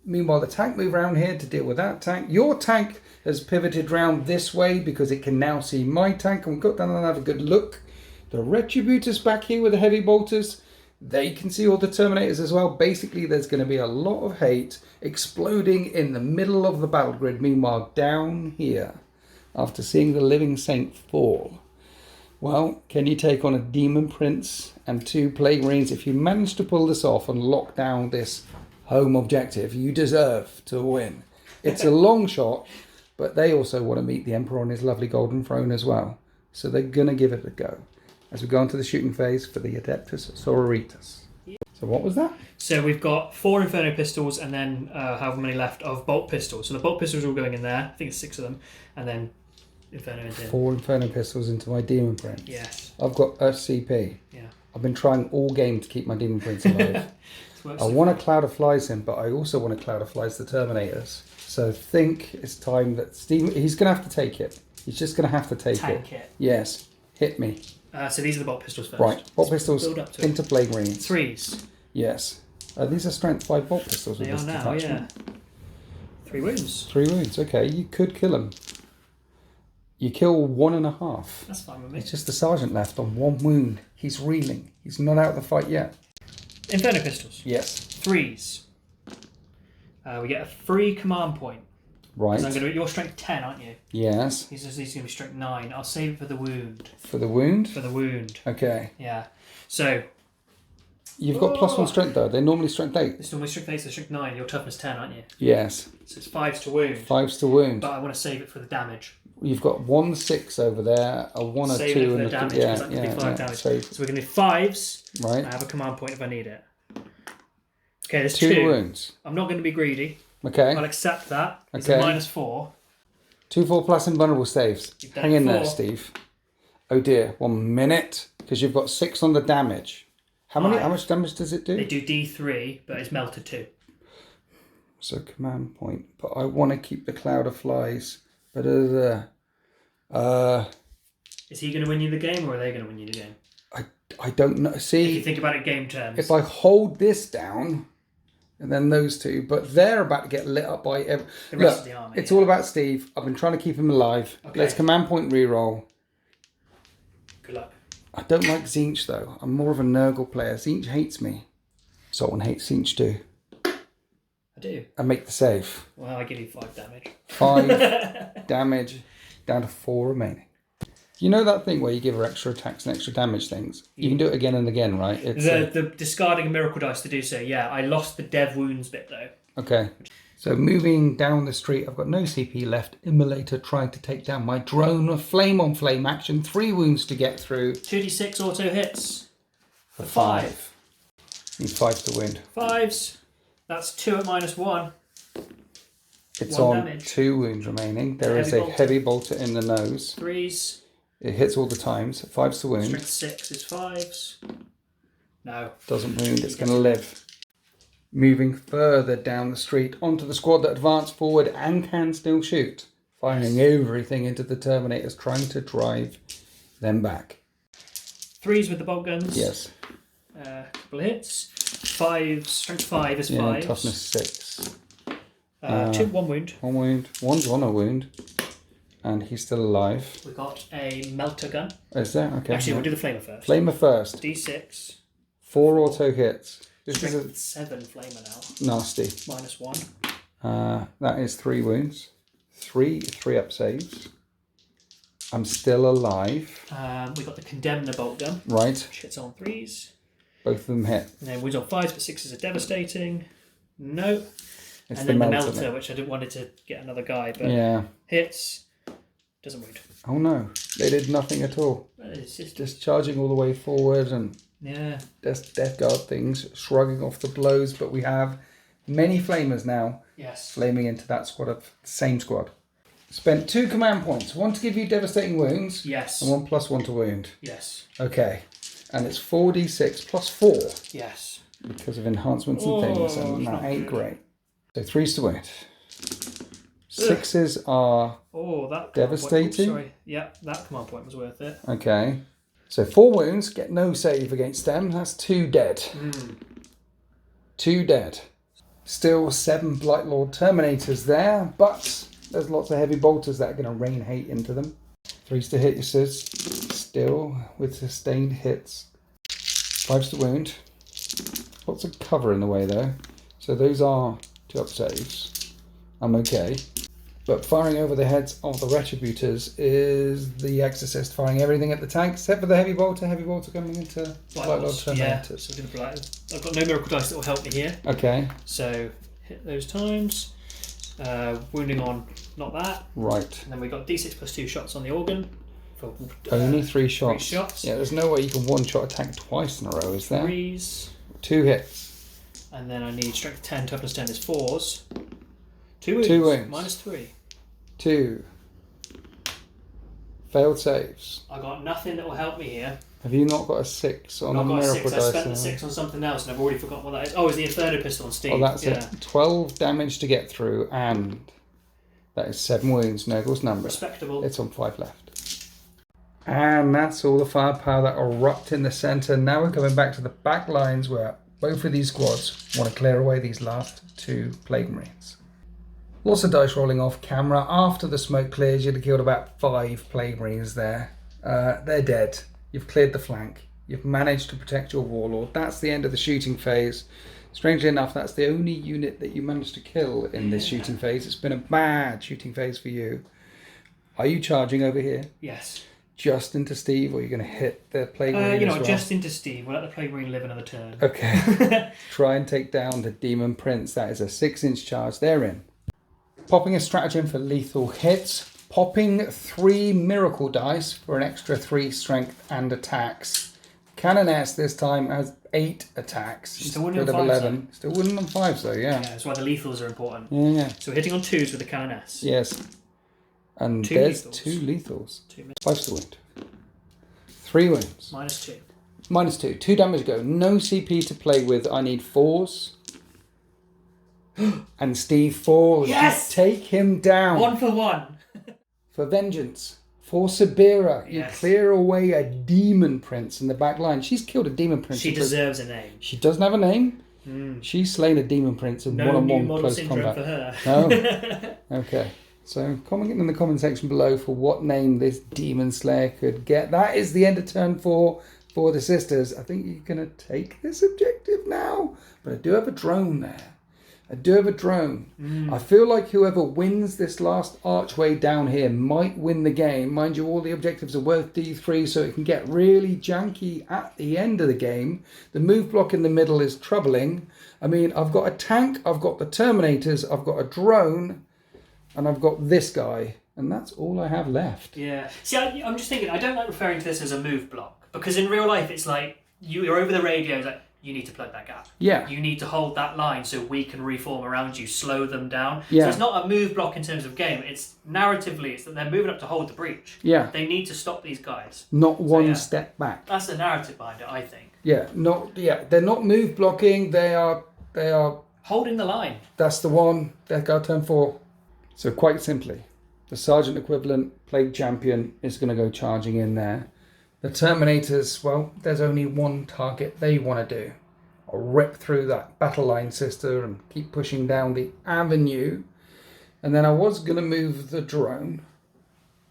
Meanwhile, the tank move around here to deal with that tank. Your tank has pivoted round this way because it can now see my tank, and we've got down and have a good look. The Retributors back here with the Heavy Bolters, they can see all the Terminators as well. Basically, there's going to be a lot of hate exploding in the middle of the battle grid. Meanwhile, down here, after seeing the Living Saint fall, well, can you take on a Demon Prince and 2 Plague Marines? If you manage to pull this off and lock down this home objective, you deserve to win. It's a long shot, but they also want to meet the Emperor on his lovely golden throne as well. So they're going to give it a go as we go into the shooting phase for the Adeptus Sororitas. So what was that? So we've got 4 Inferno pistols and then however many left of bolt pistols. So the bolt pistols are all going in there. I think it's 6 of them. And then Inferno into 4 Inferno pistols into my Demon Prince. Yes. I've got SCP. Yeah. I've been trying all game to keep my Demon Prince alive. I want to Cloud of Flies him, but I also want to Cloud of Flies the Terminators. So I think it's time that Steve, he's going to have to take it. He's just going to have to take Tank it. Yes. Hit me. So these are the bolt pistols first. Right. Bolt pistols into Plague Marines. 3s. Yes. These are strength 5 bolt pistols. They are now, detachment. Yeah. 3 wounds. 3 wounds. Okay, you could kill him. You kill 1.5. That's fine with me. It's just the sergeant left on 1 wound. He's reeling. He's not out of the fight yet. Inferno pistols. Yes. 3s. We get a free command point. Right. I'm going to. You're strength 10, aren't you? Yes. He's going to be strength 9. I'll save it for the wound. For the wound? For the wound. Okay. Yeah. So. You've got +1 strength though. They're normally strength 8. It's normally strength 8, so strength 9. You're toughness 10, aren't you? Yes. So it's 5s to wound. 5s to wound. But I want to save it for the damage. You've got 1 6 over there, a 1 or 2, save it for the damage, because that could be 5 damage. So we're going to do 5s. Right. I have a command point if I need it. Okay, there's 2 wounds. I'm not going to be greedy. Okay. I'll accept that. It's okay. a -4. 2 4+ invulnerable saves. Hang in there, Steve. Oh dear. 1 minute, because you've got 6 on the damage. How much damage does it do? They do D3, but it's melted 2. So command point, but I want to keep the Cloud of Flies. Is he going to win you the game, or are they going to win you the game? I don't know. See, if you think about it game terms. If I hold this down, and then those 2, but they're about to get lit up by the rest of the army. It's all about Steve. I've been trying to keep him alive. Okay. Let's command point reroll. Good luck. I don't like Zinch though. I'm more of a Nurgle player. Zinch hates me. Someone hates Zinch too. I do. And make the save. Well, I give you 5 damage. 5 damage, down to 4 remaining. You know that thing where you give her extra attacks and extra damage things? You can do it again and again, right? It's the discarding a miracle dice to do so, yeah. I lost the dev wounds bit though. Okay. So moving down the street, I've got no CP left. Immolator trying to take down my drone. A flame on flame action. 3 wounds to get through. 2d6 auto hits. For 5. Need 5 to wound. 5s. That's 2 at -1. It's 1 on damage. 2 wounds remaining. There is a heavy bolter in the nose. 3s. It hits all the times. 5's to wound. Strength 6 is 5s. No. Doesn't wound. It's going to live. Moving further down the street onto the squad that advanced forward and can still shoot. Firing everything into the Terminators, trying to drive them back. 3s with the bolt guns. Yes. Couple of hits. 5, strength 5 is 5s. Yeah, toughness 6. 1 wound. 1 wound. 1's on a wound. And he's still alive. We got a melter gun. Is there? Okay. Actually, we'll do the flamer first. Flamer first. D6. 4 auto hits. This is Strength 7 flamer now. nasty. -1. That is 3 wounds. 3 up saves. I'm still alive. We got the condemner bolt gun. Right. Which hits on 3s. Both of them hit. And then wounds on 5s, but 6s are devastating. No. It's and then the melter, which I didn't want it to get another guy, but yeah. hits. Doesn't wound. Oh no. They did nothing at all. It's Just charging all the way forward and yeah. Death Guard things, shrugging off the blows, but we have many flamers now. Yes. Flaming into that squad of same squad. Spent 2 command points. 1 to give you devastating wounds. Yes. And 1 +1 to wound. Yes. Okay. And it's 4d6 +4 Yes. because of enhancements and things, and that ain't great. So 3's to wound. 6s are that devastating. Sorry. Yeah, that command point was worth it. okay. So 4 wounds, get no save against them. That's 2 dead. 2 dead. Still 7 Blight Lord Terminators there, but there's lots of heavy bolters that are going to rain hate into them. 3's to hit, you says. Still with sustained hits. 5's to wound. Lots of cover in the way though. So those are 2 up saves. I'm okay. But firing over the heads of the Retributors is the Exorcist, firing everything at the tank, except for the heavy bolter coming into Blight Lord Terminators. Yeah, so we're gonna I've got no miracle dice that will help me here. Okay. So hit those times. Wounding on not that. Right. And then we got D6 +2 shots on the organ. For, only 3 shots. 3 shots. Yeah, there's no way you can one-shot attack twice in a row, is there? 3s. 2 hits. And then I need strength 10, toughness 10 is 4s. 2 wounds. 2 wounds. -3. 2. Failed saves. I got nothing that will help me here. Have you not got a 6 on I've a got a miracle 6. dice? I spent the 6 on something else and I've already forgotten what that is. Oh, it's the Inferno pistol on Steve. Oh, that's it. 12 damage to get through, and that is 7 wounds. Nagle's number. Respectable. It's on 5 left. And that's all the firepower that erupt in the centre. Now we're coming back to the back lines where both of these squads want to clear away these last 2 Plague Marines. Lots of dice rolling off camera. After the smoke clears, you'd have killed about 5 Plague Marines there. They're dead. You've cleared the flank. You've managed to protect your Warlord. That's the end of the shooting phase. Strangely enough, that's the only unit that you managed to kill in this shooting phase. It's been a bad shooting phase for you. Are you charging over here? Yes. Just into Steve, or are you going to hit the Plague Marine as well? Just into Steve. We'll let the Plague Marine live another turn. Okay. Try and take down the Demon Prince. That is a 6-inch charge. They're in. Popping a stratagem for lethal hits. Popping 3 miracle dice for an extra 3 strength and attacks. Canoness this time has 8 attacks. Still winning on instead of 5s 11. Still winning on 5s though, yeah. Yeah, that's why the lethals are important. Yeah. So we're hitting on 2s with the Canoness. Yes. And 2 there's lethals. 2 lethals. 2 minutes. 5's to wound. 3 wounds. -2. -2. 2 damage to go. No CP to play with. I need 4s. And Steve falls. Yes! You take him down. 1 for 1. For vengeance. For Sabira. You Yes. clear away a demon prince in the back line. She's killed a demon prince. She deserves a name. She doesn't have a name. She's slain a demon prince in No new one-on-one model close syndrome combat. for her. No. Okay. So comment in the comment section below for what name this demon slayer could get. That is the end of turn 4 for the sisters. I think you're going to take this objective now. But I do have a drone there. I do have a drone. I feel like whoever wins this last archway down here might win the game. Mind you, all the objectives are worth D3, so it can get really janky at the end of the game. The move block in the middle is troubling. I mean, I've got a tank, I've got the Terminators, I've got a drone, and I've got this guy. And that's all I have left. Yeah. See, I'm just thinking, I don't like referring to this as a move block. Because in real life, it's like, you're over the radio, it's like, you need to plug that gap. Yeah. You need to hold that line so we can reform around you, slow them down. Yeah. So it's not a move block in terms of game. It's narratively, it's that they're moving up to hold the breach. Yeah. They need to stop these guys. Not one step back. That's the narrative behind it, I think. Yeah. They're not move blocking. They are holding the line. That's the one. That got turn 4. So quite simply, the Sergeant equivalent Plague Champion is going to go charging in there. The Terminators, well, there's only one target they want to do. I'll rip through that battle line sister and keep pushing down the avenue. And then I was going to move the drone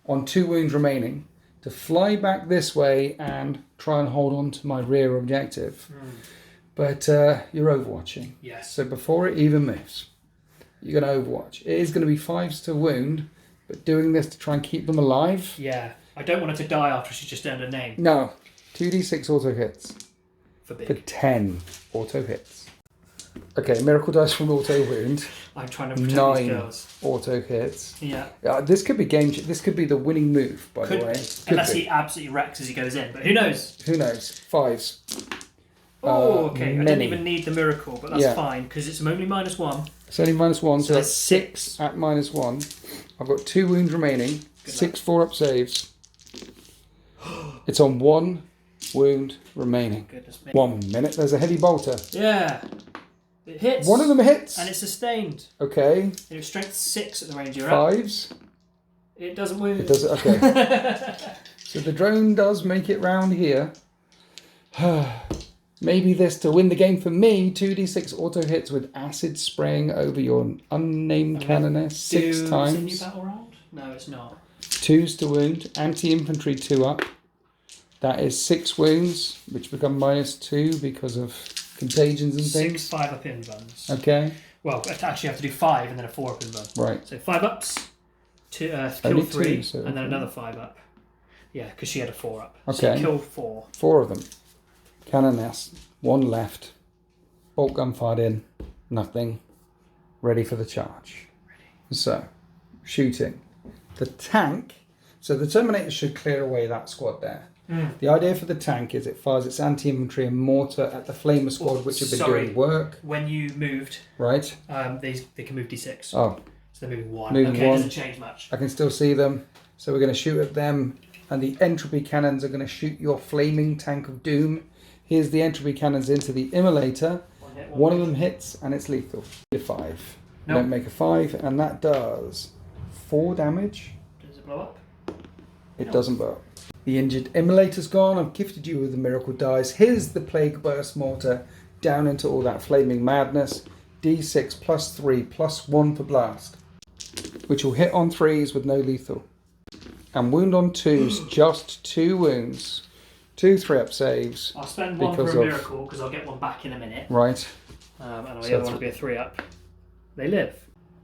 on 2 wounds remaining to fly back this way and try and hold on to my rear objective. But you're overwatching. Yes. So before it even moves, you're going to overwatch. It is going to be 5s to wound, but doing this to try and keep them alive. Yeah. I don't want her to die after she's just earned a name. No. 2d6 auto hits. For big. For 10 auto hits. Okay, miracle dice from auto wound. I'm trying to protect 9 these girls. auto hits. Yeah. This could be this could be the winning move, by the way. Unless he absolutely wrecks as he goes in, but who knows? Who knows? 5s. Oh, okay. Many. I didn't even need the miracle, but that's fine because it's only -1. It's only -1, so that's 6 6 at -1. I've got 2 wounds remaining. 6 4-up saves. It's on 1 wound remaining. Goodness me. 1 minute. There's a heavy bolter. Yeah. It hits. One of them hits. And it's sustained. Okay. And it's strength 6 at the range you're at. 5s. It doesn't wound. It does. Okay. So the drone does make it round here. Maybe this to win the game for me. 2d6 auto hits with acid spraying over your unnamed cannoness 6 times. Is it a new battle round? No, it's not. 2s to wound. Anti-infantry 2 up. That is 6 wounds, which become -2 because of contagions and 6 things. 5-up invuns. Okay. Well, actually, you have to do 5 and then a 4-up invun. Right. So 5 ups to kill Only 3, 2, so and then another 5 up. Yeah, because she had a 4-up. Okay. So you killed 4. 4 of them. Cannoness. 1 left. Bolt gun fired in. Nothing. Ready for the charge. So, shooting. The tank. So the Terminator should clear away that squad there. The idea for the tank is it fires its anti-infantry and mortar at the Flamer squad, which have been doing work. When you moved, Right. they can move D6. Oh, So they're moving 1. Moving okay, 1. it doesn't change much. I can still see them. So we're going to shoot at them. And the entropy cannons are going to shoot your flaming tank of doom. Here's the entropy cannons into the immolator. One of them hits and it's lethal. 5. Nope. Don't make a 5, and that does 4 damage. Does it blow up? It No. doesn't blow up. The injured immolator's gone. I've gifted you with the miracle dice. Here's the plague burst mortar down into all that flaming madness. D6 +3 +1 for blast, which will hit on 3s with no lethal. And wound on 2s, just 2 wounds. 2 3-up saves. I'll spend 1 because for a of- miracle because I'll get 1 back in a minute. Right. And the So other one will be a 3-up. They live.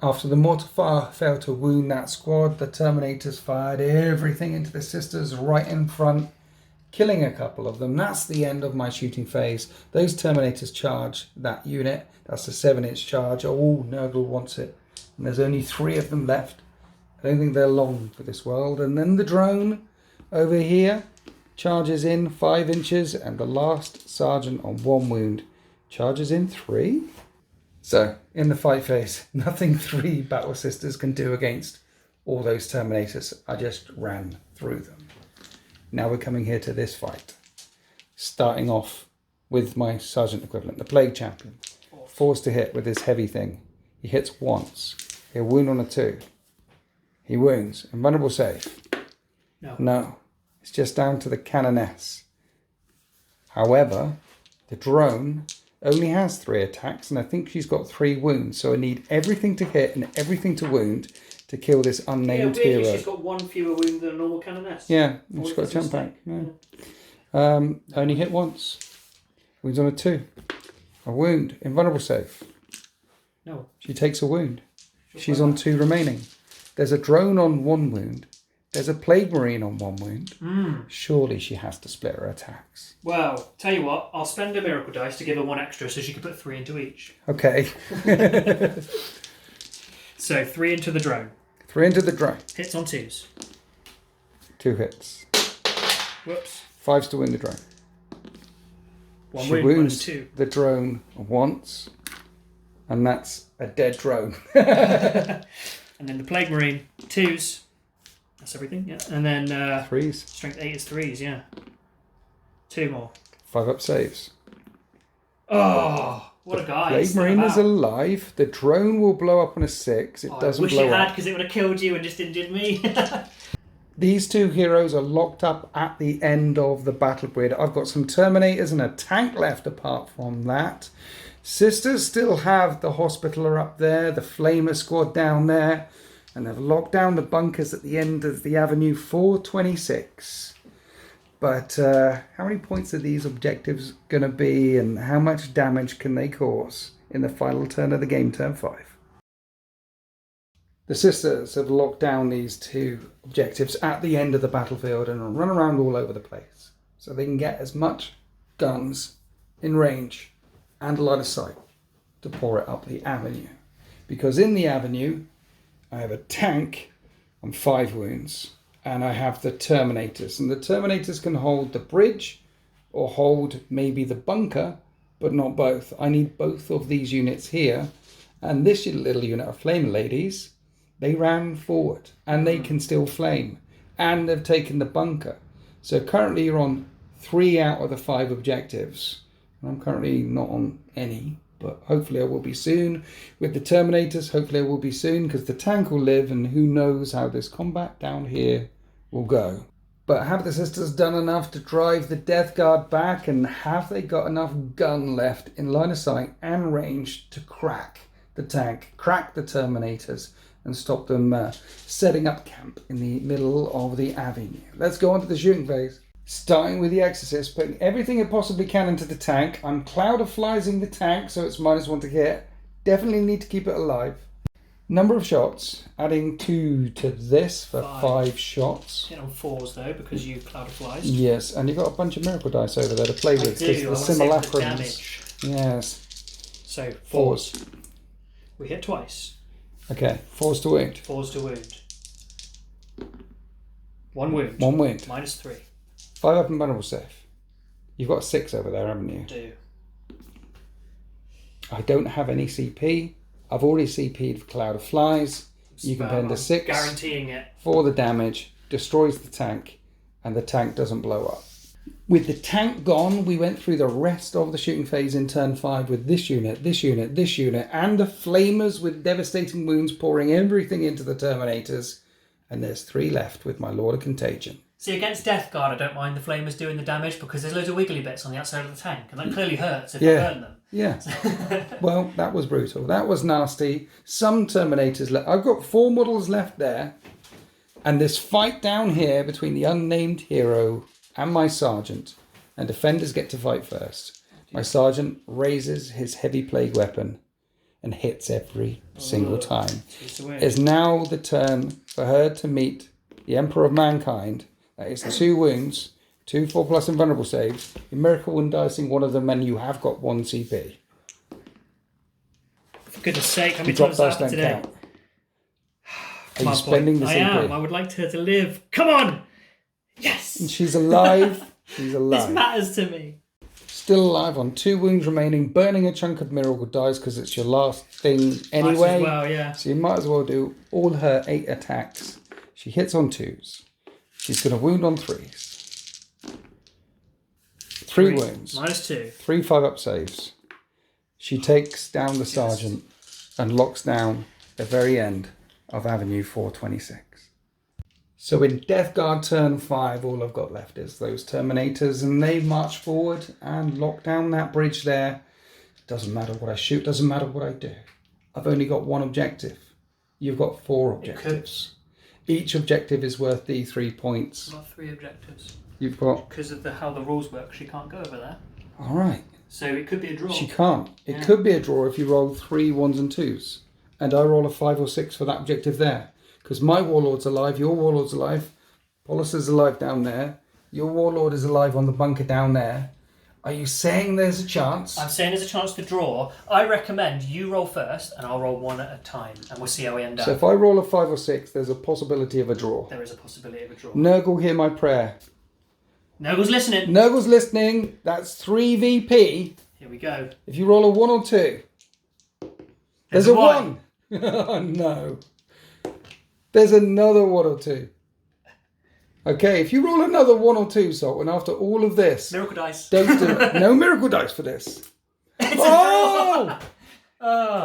After the mortar fire failed to wound that squad, the Terminators fired everything into the sisters right in front, killing a couple of them. That's the end of my shooting phase. Those Terminators charge that unit. That's a 7-inch charge. Oh, Nurgle wants it. And there's only 3 of them left. I don't think they're long for this world. And then the drone over here charges in 5 inches, and the last sergeant on 1 wound charges in 3. So, in the fight phase, nothing 3 Battle Sisters can do against all those Terminators. I just ran through them. Now we're coming here to this fight. Starting off with my Sergeant equivalent, the Plague Champion. Forced to hit with his heavy thing. He hits once. He'll wound on a 2. He wounds. Invulnerable save. No. It's just down to the Cannoness. However, the drone only has 3 attacks, and I think she's got 3 wounds, so I need everything to hit and everything to wound to kill this unnamed hero. She's got 1 fewer wound than a normal Cannoness. Yeah, she's got a jump pack. Yeah. Only hit once. Wounds on a 2. A wound. Invulnerable save. No. She takes a wound. She's on 2 remaining. There's a drone on 1 wound. There's a plague marine on 1 wound. Surely she has to split her attacks. Well, tell you what, I'll spend a miracle dice to give her 1 extra so she can put 3 into each. Okay. So 3 into the drone. 3 into the drone. Hits on 2s. 2 hits. Whoops. 5s to win the drone. 1 She wound, wounds -2. the drone once, and that's a dead drone. And then the plague marine, 2s. That's everything, yeah. And then 3s. strength 8 is 3s, yeah. 2 more. 5 up saves. Oh, what a guy! Plague marine is alive. The drone will blow up on a 6. It doesn't I wish blow it had, up. because it would have killed you and just didn't did me. These 2 heroes are locked up at the end of the battle grid. I've got some Terminators and a tank left apart from that. Sisters still have the Hospitaller up there, the Flamer squad down there, and they've locked down the bunkers at the end of the Avenue 426. But how many points are these objectives going to be, and how much damage can they cause in the final turn of the game, turn 5? The sisters have locked down these 2 objectives at the end of the battlefield and run around all over the place, so they can get as much guns in range and line of sight to pour it up the avenue. Because in the avenue, I have a tank on 5 wounds, and I have the Terminators. And the Terminators can hold the bridge or hold maybe the bunker, but not both. I need both of these units here. And this little unit of Flame Ladies, they ran forward and they can still flame. And they've taken the bunker. So currently you're on 3 out of the 5 objectives. And I'm currently not on any, but hopefully I will be soon. With the Terminators, hopefully I will be soon, because the tank will live, and who knows how this combat down here will go. But have the sisters done enough to drive the Death Guard back, and have they got enough gun left in line of sight and range to crack the tank, crack the Terminators, and stop them setting up camp in the middle of the avenue? Let's go on to the shooting phase. Starting with the Exorcist, putting everything it possibly can into the tank. I'm Cloud of Fliesing the tank, so it's -1 to hit. Definitely need to keep it alive. Number of shots, adding 2 to this for 5 shots. Hit on 4s though, because you Cloud of Flies. Yes, and you've got a bunch of miracle dice over there to play with. I do, The simulacrums. damage. Yes. So 4s. We hit twice. Okay, 4s to wound. 4s to wound. 1 wound. 1 wound. -3. 5 up and vulnerable safe. You've got a 6 over there, haven't you? Do. I don't have any CP. I've already CP'd for Cloud of Flies. You can pend a 6. Guaranteeing it. For the damage, destroys the tank, and the tank doesn't blow up. With the tank gone, we went through the rest of the shooting phase in turn 5 with this unit, this unit, this unit, and the Flamers with devastating wounds pouring everything into the Terminators. And there's 3 left with my Lord of Contagion. See, against Death Guard, I don't mind the Flamers doing the damage, because there's loads of wiggly bits on the outside of the tank, and that clearly hurts if I burn them. Yeah. Well, that was brutal. That was nasty. Some Terminators left. I've got 4 models left there. And this fight down here between the unnamed hero and my sergeant. And defenders get to fight first. My sergeant raises his heavy plague weapon and hits every single time. It's now the turn for her to meet the Emperor of Mankind. That is 2 wounds, 2 4+ invulnerable saves. You miracle wound dicing one of them, and you have got 1 CP. For goodness sake, how many times has that happened today? Count. Are you spending the CP? I am. I would like her to live. Come on! Yes! And she's alive. She's alive. This matters to me. Still alive on 2 wounds remaining, burning a chunk of miracle dice because it's your last thing anyway. Might as well, yeah. So you might as well do all her 8 attacks. She hits on 2s. She's going to wound on 3s. 3 wounds. -2. 3 5-up saves. She takes down the sergeant and locks down the very end of Avenue 426. So in Death Guard turn 5, all I've got left is those Terminators, and they march forward and lock down that bridge there. Doesn't matter what I shoot, doesn't matter what I do. I've only got 1 objective. You've got 4 objectives. Each objective is worth the 3 points. I've got 3 objectives. You've got... Because of how the rules work, she can't go over there. All right. So it could be a draw. She can't. It could be a draw if you roll 3 1s and 2s. And I roll a 5 or 6 for that objective there. Because my warlord's alive, your warlord's alive, Polis's alive down there, your warlord is alive on the bunker down there. Are you saying there's a chance? I'm saying there's a chance to draw. I recommend you roll first and I'll roll one at a time and we'll see how we end up. So if I roll a 5 or 6, there's a possibility of a draw. There is a possibility of a draw. Nurgle, hear my prayer. Nurgle's listening. Nurgle's listening. That's 3 VP. Here we go. If you roll a 1 or 2, there's a 1. Oh, no. There's another 1 or 2. Okay, if you roll another 1 or 2, Sultan, after all of this... Miracle dice. Don't do it. No miracle dice for this. Oh!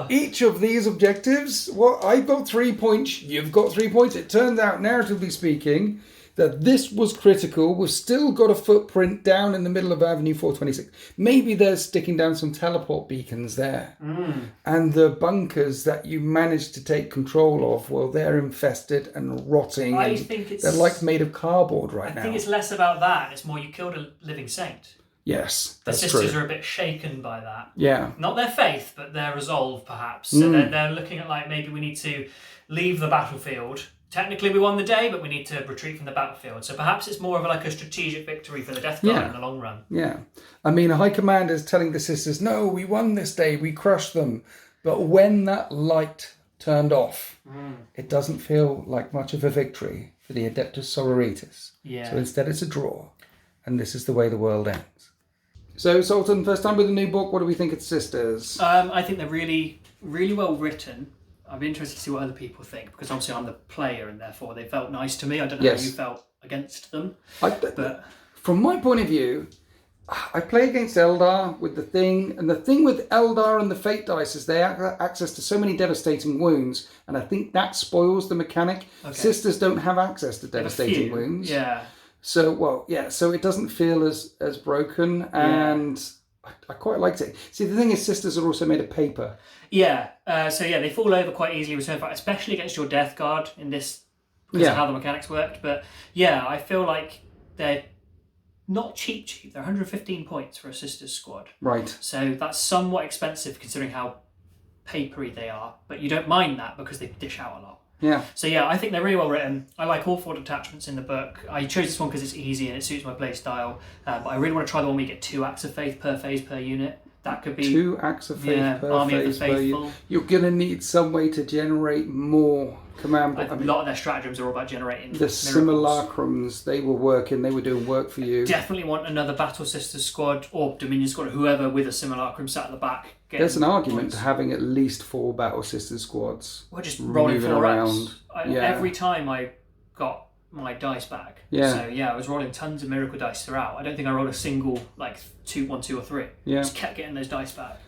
Each of these objectives, well, I've got 3 points, you've got 3 points. It turns out, narratively speaking, that this was critical. We've still got a footprint down in the middle of Avenue 426. Maybe there's sticking down some teleport beacons there. And the bunkers that you managed to take control of, well, they're infested and rotting. I think it's... They're like made of cardboard right now. I think it's less about that. It's more you killed a living saint. Yes, The that's sisters true. are a bit shaken by that. Yeah. Not their faith, but their resolve, perhaps. So they're looking at, like, maybe we need to leave the battlefield. Technically, we won the day, but we need to retreat from the battlefield. So perhaps it's more of like a strategic victory for the Death Guard in the long run. Yeah. I mean, High Command is telling the sisters, no, we won this day, we crushed them. But when that light turned off, it doesn't feel like much of a victory for the Adepta Sororitas. Yeah. So instead it's a draw. And this is the way the world ends. So, Sultan, first time with a new book, what do we think of the sisters? I think they're really, really well written. I'd be interested to see what other people think, because obviously I'm the player and therefore they felt nice to me. I don't know how you felt against them. But from my point of view, I play against Eldar with the thing, and the thing with Eldar and the Fate dice is they have access to so many devastating wounds, and I think that spoils the mechanic. Okay. Sisters don't have access to devastating wounds. Yeah. So, so it doesn't feel as broken, and I quite liked it. See, the thing is, sisters are also made of paper. Yeah, they fall over quite easily with Return Fight, especially against your Death Guard in this, because of how the mechanics worked. But yeah, I feel like they're not cheap. They're 115 points for a Sisters squad. Right. So that's somewhat expensive considering how papery they are, but you don't mind that because they dish out a lot. Yeah. So yeah, I think they're really well written. I like all 4 detachments in the book. I chose this one because it's easy and it suits my play style. But I really want to try the one where you get 2 acts of faith per phase per unit. That could be 2 acts of faith per Army phase of the per unit. Faithful. You're going to need some way to generate more command. A lot of their stratagems are all about generating the simulacrums. They were working. They were doing work for you. Definitely want another Battle Sisters squad or Dominion squad, or whoever with a simulacrum sat at the back. There's an argument to having at least 4 Battle Sisters squads. We're just rolling 4 around. Every time I got my dice back. Yeah. So yeah, I was rolling tons of miracle dice throughout. I don't think I rolled a single 1, 2, or 3. Yeah. Just kept getting those dice back.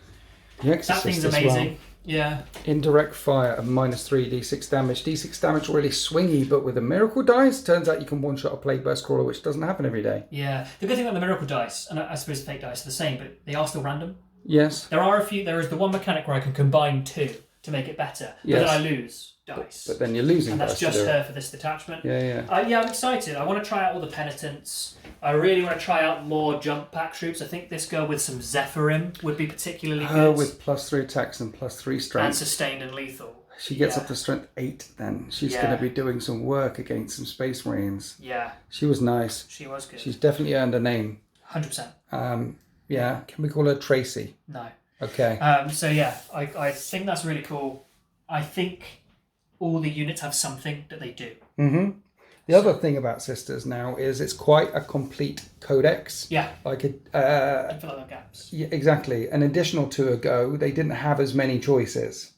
The Exorcist That thing's as amazing. well. Yeah. Indirect fire of -3 d6 damage. D6 damage really swingy, but with a miracle dice, turns out you can one-shot a Plague Burst Crawler, which doesn't happen every day. Yeah. The good thing about the miracle dice, and I suppose fake dice are the same, but they are still random. Yes. There is the one mechanic where I can combine 2 to make it better, but then I lose dice. But then you're losing and dice. that's just her for this detachment. Yeah. I'm excited. I want to try out all the penitents. I really want to try out more jump pack troops. I think this girl with some Zephyrim would be particularly good. With +3 attacks and +3 strength. And sustained and lethal. She gets up to strength 8 then. She's going to be doing some work against some Space Marines. Yeah. She was nice. She was good. She's definitely earned a name. 100%. Yeah. Can we call her Tracy? No. Okay. I think that's really cool. I think all the units have something that they do. Mm-hmm. The other thing about Sisters now is it's quite a complete codex. Yeah. Like a and fill out the gaps. Yeah, exactly. An additional 2 ago, they didn't have as many choices.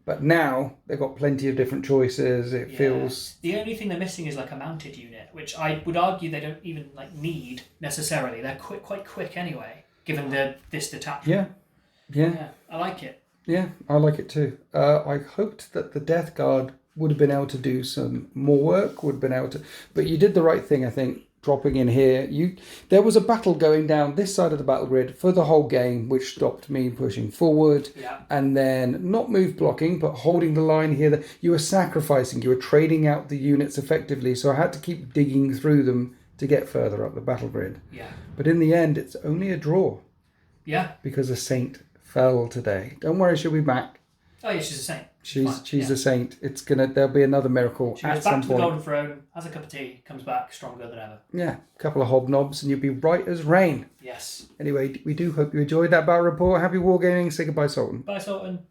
But now they've got plenty of different choices. It feels... The only thing they're missing is a mounted unit, which I would argue they don't even need necessarily. They're quite quick anyway, given this detachment. Yeah. I like it. Yeah, I like it too. I hoped that the Death Guard would have been able to do some more work, but you did the right thing, I think, dropping in here. There was a battle going down this side of the battle grid for the whole game, which stopped me pushing forward. Yeah. And then not move blocking, but holding the line here. You were sacrificing, you were trading out the units effectively, so I had to keep digging through them to get further up the battle grid. Yeah. But in the end, it's only a draw. Yeah. Because a saint fell today. Don't worry, she'll be back. Oh yeah, she's a saint. She's a saint. There'll be another miracle She at goes back some to the point. Golden Throne, has a cup of tea, comes back stronger than ever. Yeah, a couple of hobnobs and you'll be right as rain. Yes. Anyway, we do hope you enjoyed that battle report. Happy wargaming. Say goodbye, Sultan. Bye, Sultan.